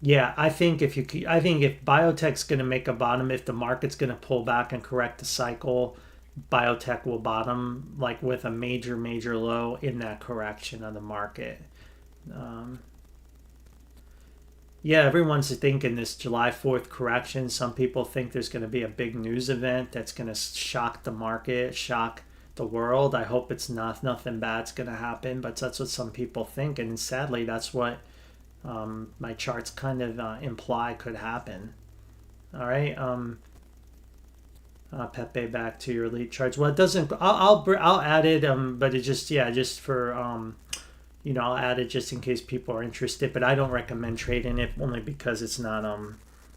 Yeah, I think if biotech's going to make a bottom, if the market's going to pull back and correct the cycle, biotech will bottom like with a major low in that correction of the market. Yeah, everyone's thinking this July 4th correction. Some people think there's going to be a big news event that's going to shock the market, shock the world. I hope it's nothing bad's going to happen, but that's what some people think. And sadly, that's what my charts kind of imply could happen. All right. Pepe, back to your elite charts. Well, it doesn't. I'll add it. But it just, yeah, just for I'll add it just in case people are interested. But I don't recommend trading it only because it's not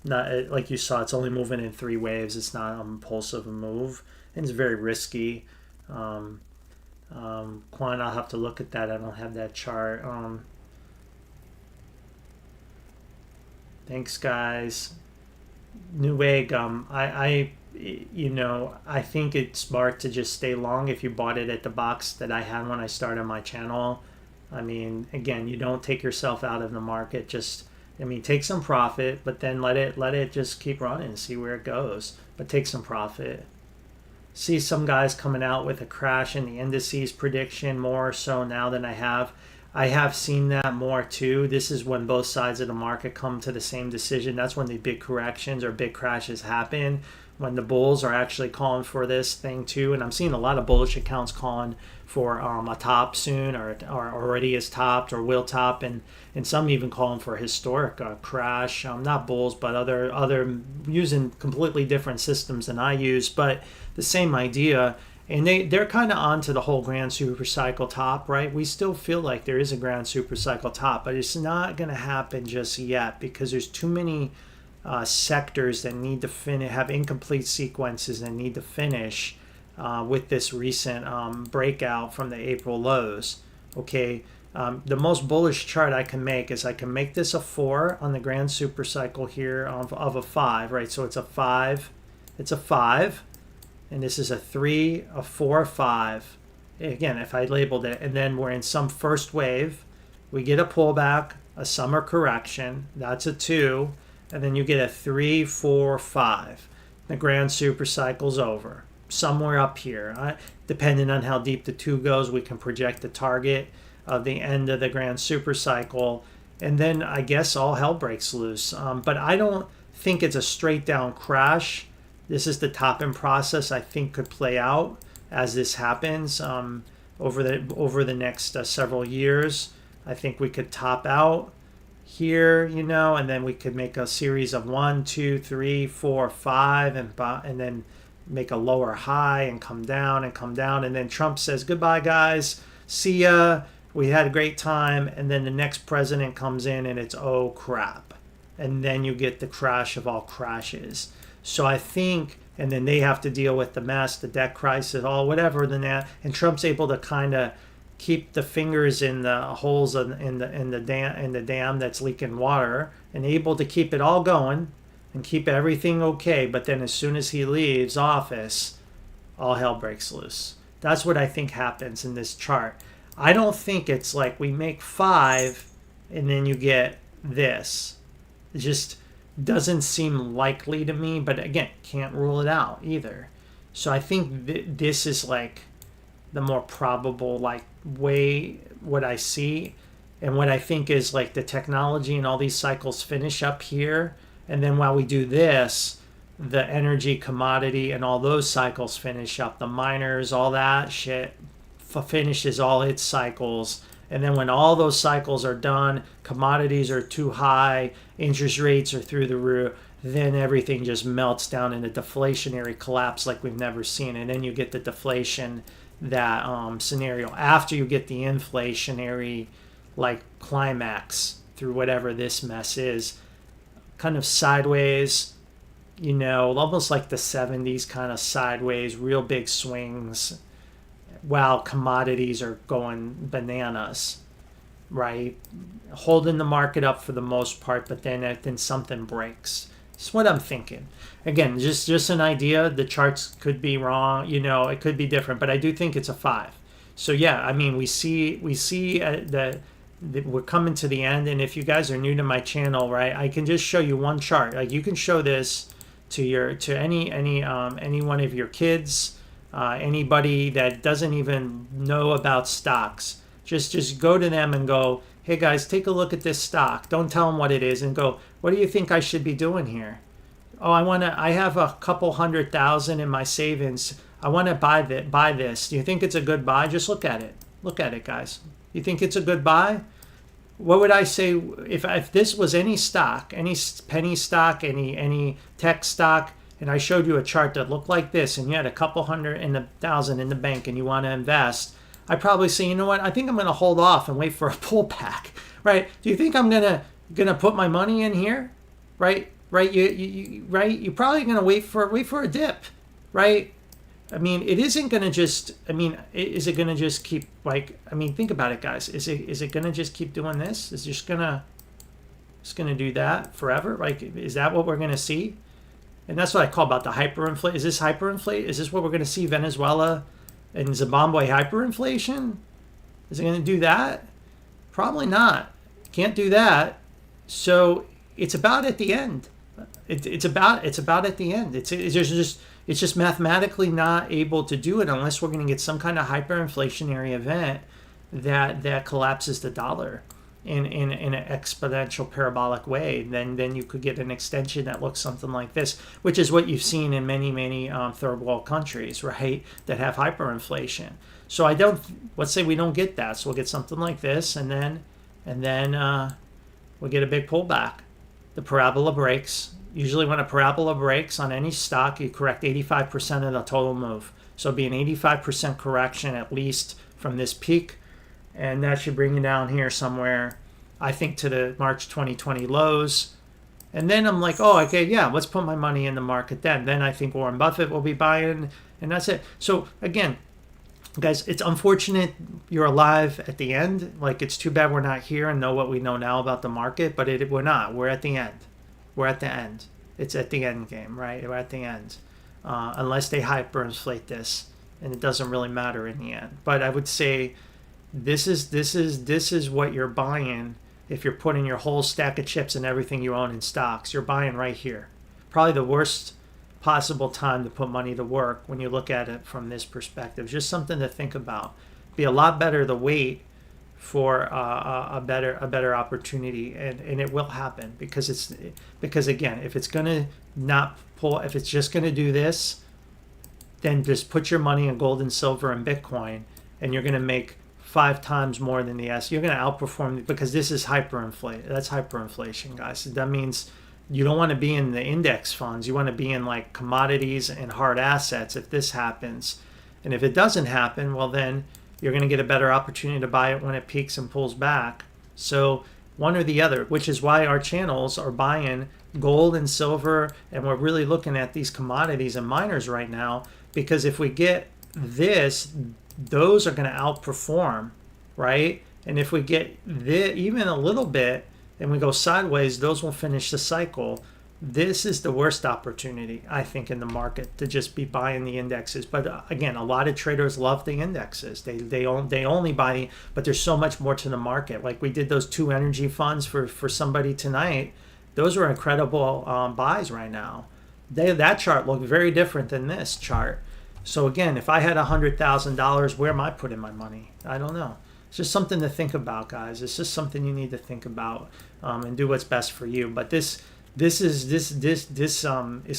like you saw. It's only moving in 3 waves. It's not an impulsive move, and it's very risky. Quan, I'll have to look at that. I don't have that chart. Thanks, guys. Newegg. I think it's smart to just stay long if you bought it at the box that I had when I started my channel. I mean, again, you don't take yourself out of the market. Take some profit, but then let it just keep running and see where it goes. But take some profit. See some guys coming out with a crash in the indices prediction more so now than I have. I have seen that more too. This is when both sides of the market come to the same decision. That's when the big corrections or big crashes happen. When the bulls are actually calling for this thing too, and I'm seeing a lot of bullish accounts calling for a top soon, or already is topped or will top, and some even calling for a historic crash. Not bulls, but other using completely different systems than I use, but the same idea. And they're kind of onto the whole grand super cycle top, right? We still feel like there is a grand super cycle top, but it's not going to happen just yet because there's too many sectors that need to have incomplete sequences and need to finish with this recent breakout from the April lows. Okay, the most bullish chart I can make is I can make this a 4 on the grand super cycle here of a 5, right? So it's a 5, and this is a 3, a 4, 5. Again, if I labeled it, and then we're in some first wave, we get a pullback, a summer correction, that's a 2, and then you get a 3, 4, 5. The grand super cycle's over. Somewhere up here. Depending on how deep the 2 goes, we can project the target of the end of the grand super cycle, and then I guess all hell breaks loose. But I don't think it's a straight down crash. This is the top-in process I think could play out as this happens over the next several years. I think we could top out here, and then we could make a series of 1, 2, 3, 4, 5, and then make a lower high and come down, and then Trump says goodbye, guys, see ya, we had a great time, and then the next president comes in and it's oh crap, and then you get the crash of all crashes. So I think, and then they have to deal with the mess, the debt crisis, all whatever, and Trump's able to kind of keep the fingers in the holes in the dam that's leaking water, and able to keep it all going and keep everything okay. But then as soon as he leaves office, all hell breaks loose. That's what I think happens in this chart. I don't think it's like we make 5 and then you get this. It just doesn't seem likely to me, but again, can't rule it out either. So I think this is like the more probable way what I see, and what I think is like the technology and all these cycles finish up here, and then while we do this, the energy, commodity, and all those cycles finish up. The miners, all that shit finishes all its cycles. And then when all those cycles are done, commodities are too high, interest rates are through the roof, then everything just melts down in a deflationary collapse like we've never seen. And then you get the deflation, that scenario, after you get the inflationary climax through whatever this mess is, kind of sideways, almost like the 70s kind of sideways, real big swings, while commodities are going bananas, right? Holding the market up for the most part, but then something breaks. That's what I'm thinking. Again, just an idea. The charts could be wrong, it could be different, but I do think it's a 5. So yeah, I mean, we see that we're coming to the end, and if you guys are new to my channel, right, I can just show you one chart. Like, you can show this to any one of your kids, anybody that doesn't even know about stocks. Just go to them and go, hey guys, take a look at this stock. Don't tell them what it is, and go, what do you think I should be doing here? Oh, I have a couple $100,000 in my savings. I want to buy this. Do you think it's a good buy? Just look at it. Look at it, guys. You think it's a good buy? what would I say if this was any stock, any penny stock, any tech stock, and I showed you a chart that looked like this, and you had a couple hundred in the thousand in the bank, and you want to invest, I'd probably say, you know what, I think I'm going to hold off and wait for a pullback, right? Do you think I'm gonna put my money in here, right? Right? You're probably going to wait for a dip, right? I mean, it isn't going to just, I mean, is it going to just keep, like, I mean, think about it, guys. Is it going to just keep doing this? Is it just going to do that forever? Like, is that what we're going to see? And that's what I call about the hyperinflation. Is this hyperinflate? Is this what we're going to see Venezuela and Zimbabwe hyperinflation? Is it going to do that? Probably not. Can't do that. So it's about at the end. It's about at the end. It's just mathematically not able to do it unless we're going to get some kind of hyperinflationary event that collapses the dollar in an exponential parabolic way. Then you could get an extension that looks something like this, which is what you've seen in many third world countries, right, that have hyperinflation. So let's say we don't get that. So we'll get something like this, and then we'll get a big pullback. The parabola breaks. Usually when a parabola breaks on any stock, you correct 85% of the total move. So it'll be an 85% correction at least from this peak. And that should bring you down here somewhere, I think, to the March 2020 lows. And then I'm like, oh, okay, yeah, let's put my money in the market then. Then I think Warren Buffett will be buying, and that's it. So again, guys, it's unfortunate you're alive at the end. Like, it's too bad we're not here and know what we know now about the market, but we're not. We're at the end. We're at the end. It's at the end game, right? We're at the end. Unless they hyperinflate this, and it doesn't really matter in the end. But I would say this is what you're buying if you're putting your whole stack of chips and everything you own in stocks. You're buying right here. Probably the worst possible time to put money to work when you look at it from this perspective. Just something to think about. Be a lot better to wait for a better opportunity, and it will happen because again, if it's gonna not pull, if it's just gonna do this, then just put your money in gold and silver and Bitcoin, and you're gonna make 5 times more than the S. You're gonna outperform, because this is hyperinflation. That's hyperinflation, guys. That means you don't want to be in the index funds. You want to be in like commodities and hard assets if this happens. And if it doesn't happen, well, then you're going to get a better opportunity to buy it when it peaks and pulls back. So one or the other, which is why our channels are buying gold and silver, and we're really looking at these commodities and miners right now, because if we get this, those are going to outperform, right? And if we get this, even a little bit, and we go sideways, those will finish the cycle. This is the worst opportunity, I think, in the market, to just be buying the indexes. But again, a lot of traders love the indexes. They only buy, but there's so much more to the market. Like we did those 2 energy funds for somebody tonight. Those were incredible buys right now. That chart looked very different than this chart. So again, if I had $100,000, where am I putting my money? I don't know. It's just something to think about, guys. It's just something you need to think about and do what's best for you. But this is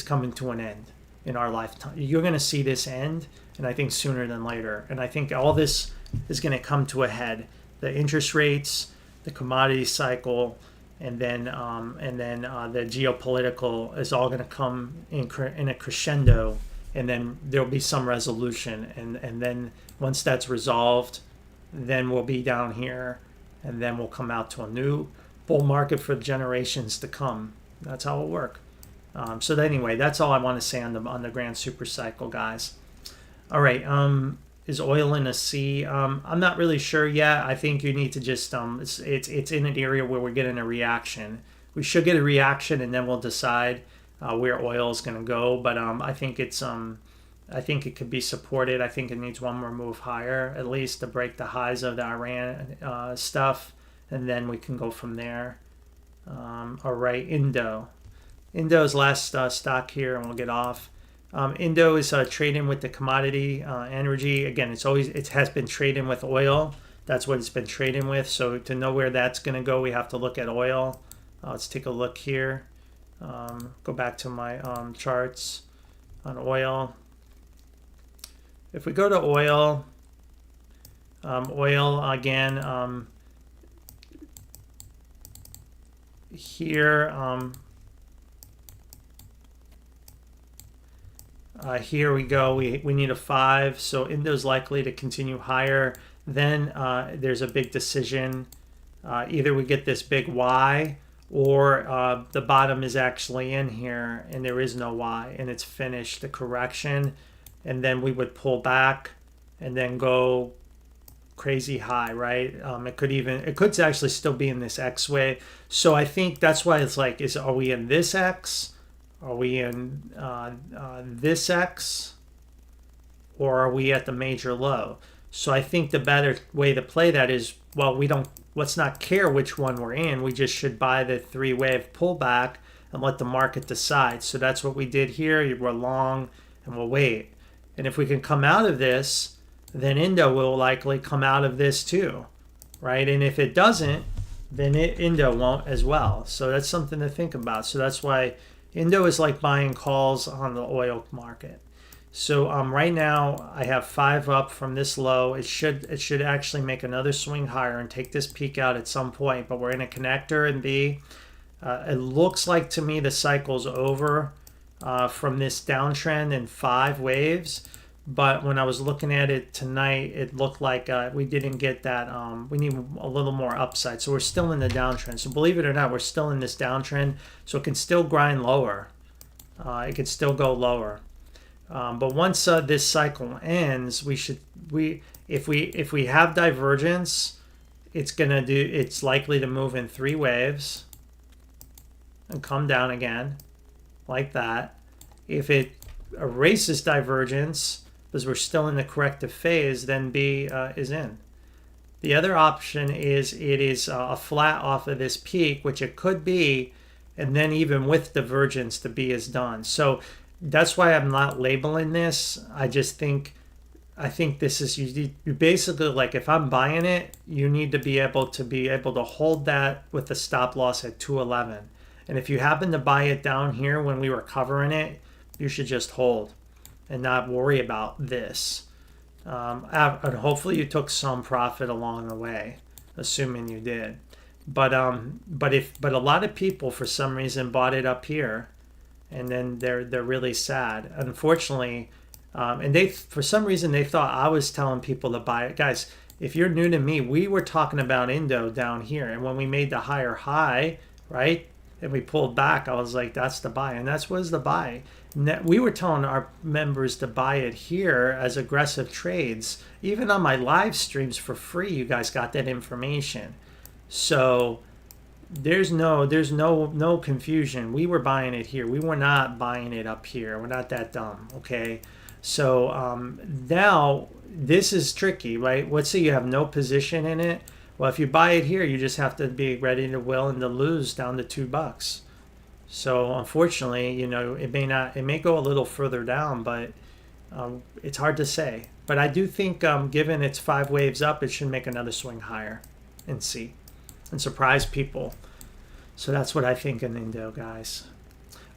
coming to an end in our lifetime. You're going to see this end, and I think sooner than later. And I think all this is going to come to a head. The interest rates, the commodity cycle, and then the geopolitical is all going to come in a crescendo, and then there'll be some resolution. And then once that's resolved, then we'll be down here, and then we'll come out to a new bull market for generations to come. That's how it'll work. So anyway, that's all I want to say on the grand super cycle, guys. All right, is oil in a C? I'm not really sure yet. I think you need to just it's in an area where we're getting a reaction. We should get a reaction, and then we'll decide where oil is going to go. But I think I think it could be supported. I think it needs one more move higher, at least, to break the highs of the Iran stuff, and then we can go from there. All right, Indo. Indo's last stock here, and we'll get off. Indo is trading with the commodity energy. Again, it has been trading with oil. That's what it's been trading with. So to know where that's going to go, we have to look at oil. Let's take a look here. Go back to my charts on oil. If we go to oil, oil again, here, here we go. We need a 5, so Indo's likely to continue higher. Then there's a big decision. Either we get this big Y, or the bottom is actually in here and there is no Y and it's finished the correction, and then we would pull back and then go crazy high, right? It could actually still be in this X wave. So I think that's why it's like, are we in this X? Are we in this X? Or are we at the major low? So I think the better way to play that is, well, let's not care which one we're in. We just should buy the 3-wave pullback and let the market decide. So that's what we did here. We're long and we'll wait. And if we can come out of this, then Indo will likely come out of this too, right? And if it doesn't, then Indo won't as well. So that's something to think about. So that's why Indo is like buying calls on the oil market. So right now I have 5 up from this low. It should actually make another swing higher and take this peak out at some point. But we're in a connector in B. It looks like to me the cycle's over from this downtrend in 5 waves. But when I was looking at it tonight, it looked like we didn't get that. We need a little more upside. So we're still in the downtrend. So believe it or not, we're still in this downtrend. So it can still grind lower. It can still go lower. But once this cycle ends, if we have divergence, it's likely to move in 3 waves and come down again like that. If it erases divergence, because we're still in the corrective phase, then B is in. The other option is it is a flat off of this peak, which it could be, and then even with divergence, the B is done. So that's why I'm not labeling this. I think this is, you basically, like, if I'm buying it, you need to be able to hold that with the stop loss at 211. And if you happen to buy it down here when we were covering it, you should just hold and not worry about this. And hopefully you took some profit along the way, assuming you did. But a lot of people for some reason bought it up here, and then they're really sad, unfortunately. And for some reason they thought I was telling people to buy it. Guys, if you're new to me, we were talking about Indo down here, and when we made the higher high, right, and we pulled back, I was like, that's the buy, and that was the buy. We were telling our members to buy it here as aggressive trades. Even on my live streams for free, you guys got that information. So there's no confusion. We were buying it here. We were not buying it up here. We're not that dumb, okay? So now this is tricky, right? Let's say you have no position in it. Well, if you buy it here, you just have to be ready to willing to lose down to $2. So unfortunately, it may go a little further down, but it's hard to say. But I do think given it's 5 waves up, it should make another swing higher and see and surprise people. So that's what I think in Indo, guys.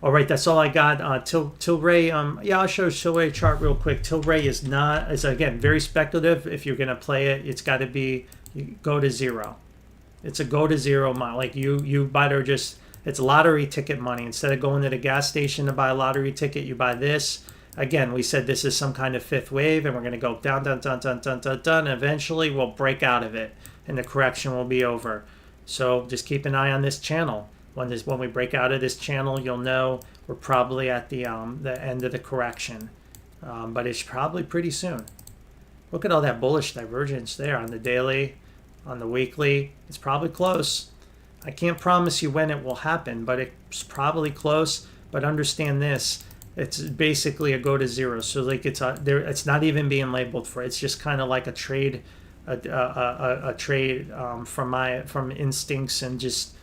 All right, that's all I got. Tillray, yeah, I'll show Tillray chart real quick. Tillray is again very speculative. If you're gonna play it, it's got to be go to zero. It's a go to zero model. Like you better just, it's lottery ticket money. Instead of going to the gas station to buy a lottery ticket, you buy this. Again, we said this is some kind of 5th wave, and we're going to go down, down, down, down, down, down, down. And eventually, we'll break out of it, and the correction will be over. So just keep an eye on this channel. When we break out of this channel, you'll know we're probably at the end of the correction. But it's probably pretty soon. Look at all that bullish divergence there on the daily, on the weekly. It's probably close. I can't promise you when it will happen, but it's probably close. But understand this, it's basically a go to zero. So like it's not even being labeled for. It's just kind of like a trade, a trade from instincts and just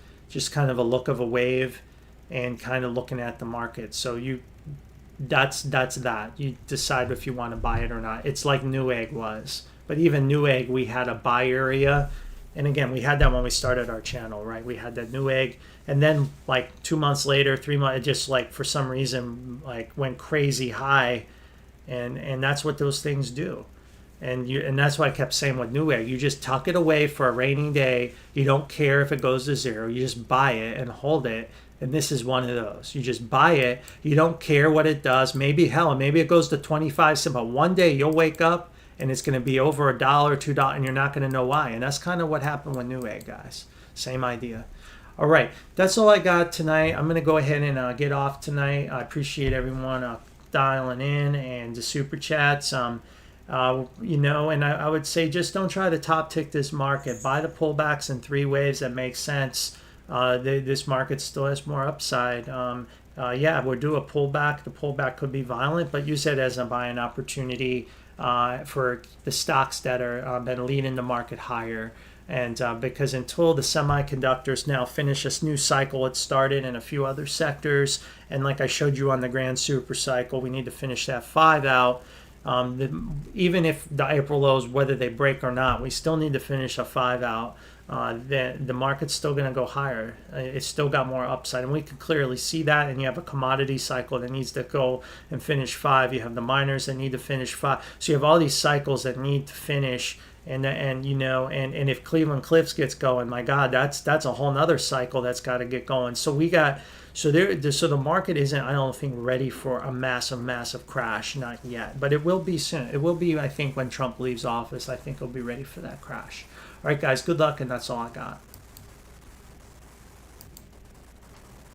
kind of a look of a wave, and kind of looking at the market. So that's that. You decide if you want to buy it or not. It's like Newegg was, but even Newegg, we had a buy area. And again, we had that when we started our channel, right? We had that Newegg, and then like 2 months later, 3 months, it just like for some reason like went crazy high, and that's what those things do. And that's why I kept saying with Newegg, you just tuck it away for a rainy day. You don't care if it goes to zero. You just buy it and hold it. And this is one of those. You just buy it. You don't care what it does. Maybe it goes to 25 cents, but one day you'll wake up and it's going to be over $1, $2, and you're not going to know why. And that's kind of what happened with Newegg, guys. Same idea. All right, that's all I got tonight. I'm going to go ahead and get off tonight. I appreciate everyone dialing in and the super chats. You know, and I would say just don't try to top tick this market. Buy the pullbacks in 3 waves that make sense. This market still has more upside. Yeah, we'll do a pullback. The pullback could be violent, but use it as a buying opportunity for the stocks that are been leading the market higher. And because until the semiconductors now finish this new cycle, it started in a few other sectors. And like I showed you on the grand super cycle, we need to finish that 5 out. Even if the April lows, whether they break or not, we still need to finish a 5 out. The market's still going to go higher. It's still got more upside, and we can clearly see that. And you have a commodity cycle that needs to go and finish 5. You have the miners that need to finish 5. So you have all these cycles that need to finish. And you know, and if Cleveland Cliffs gets going, my God, that's a whole nother cycle that's got to get going. So we got. So so the market isn't, I don't think, ready for a massive crash, not yet. But it will be soon. It will be, I think, when Trump leaves office. I think it'll be ready for that crash. All right, guys, good luck, and that's all I got.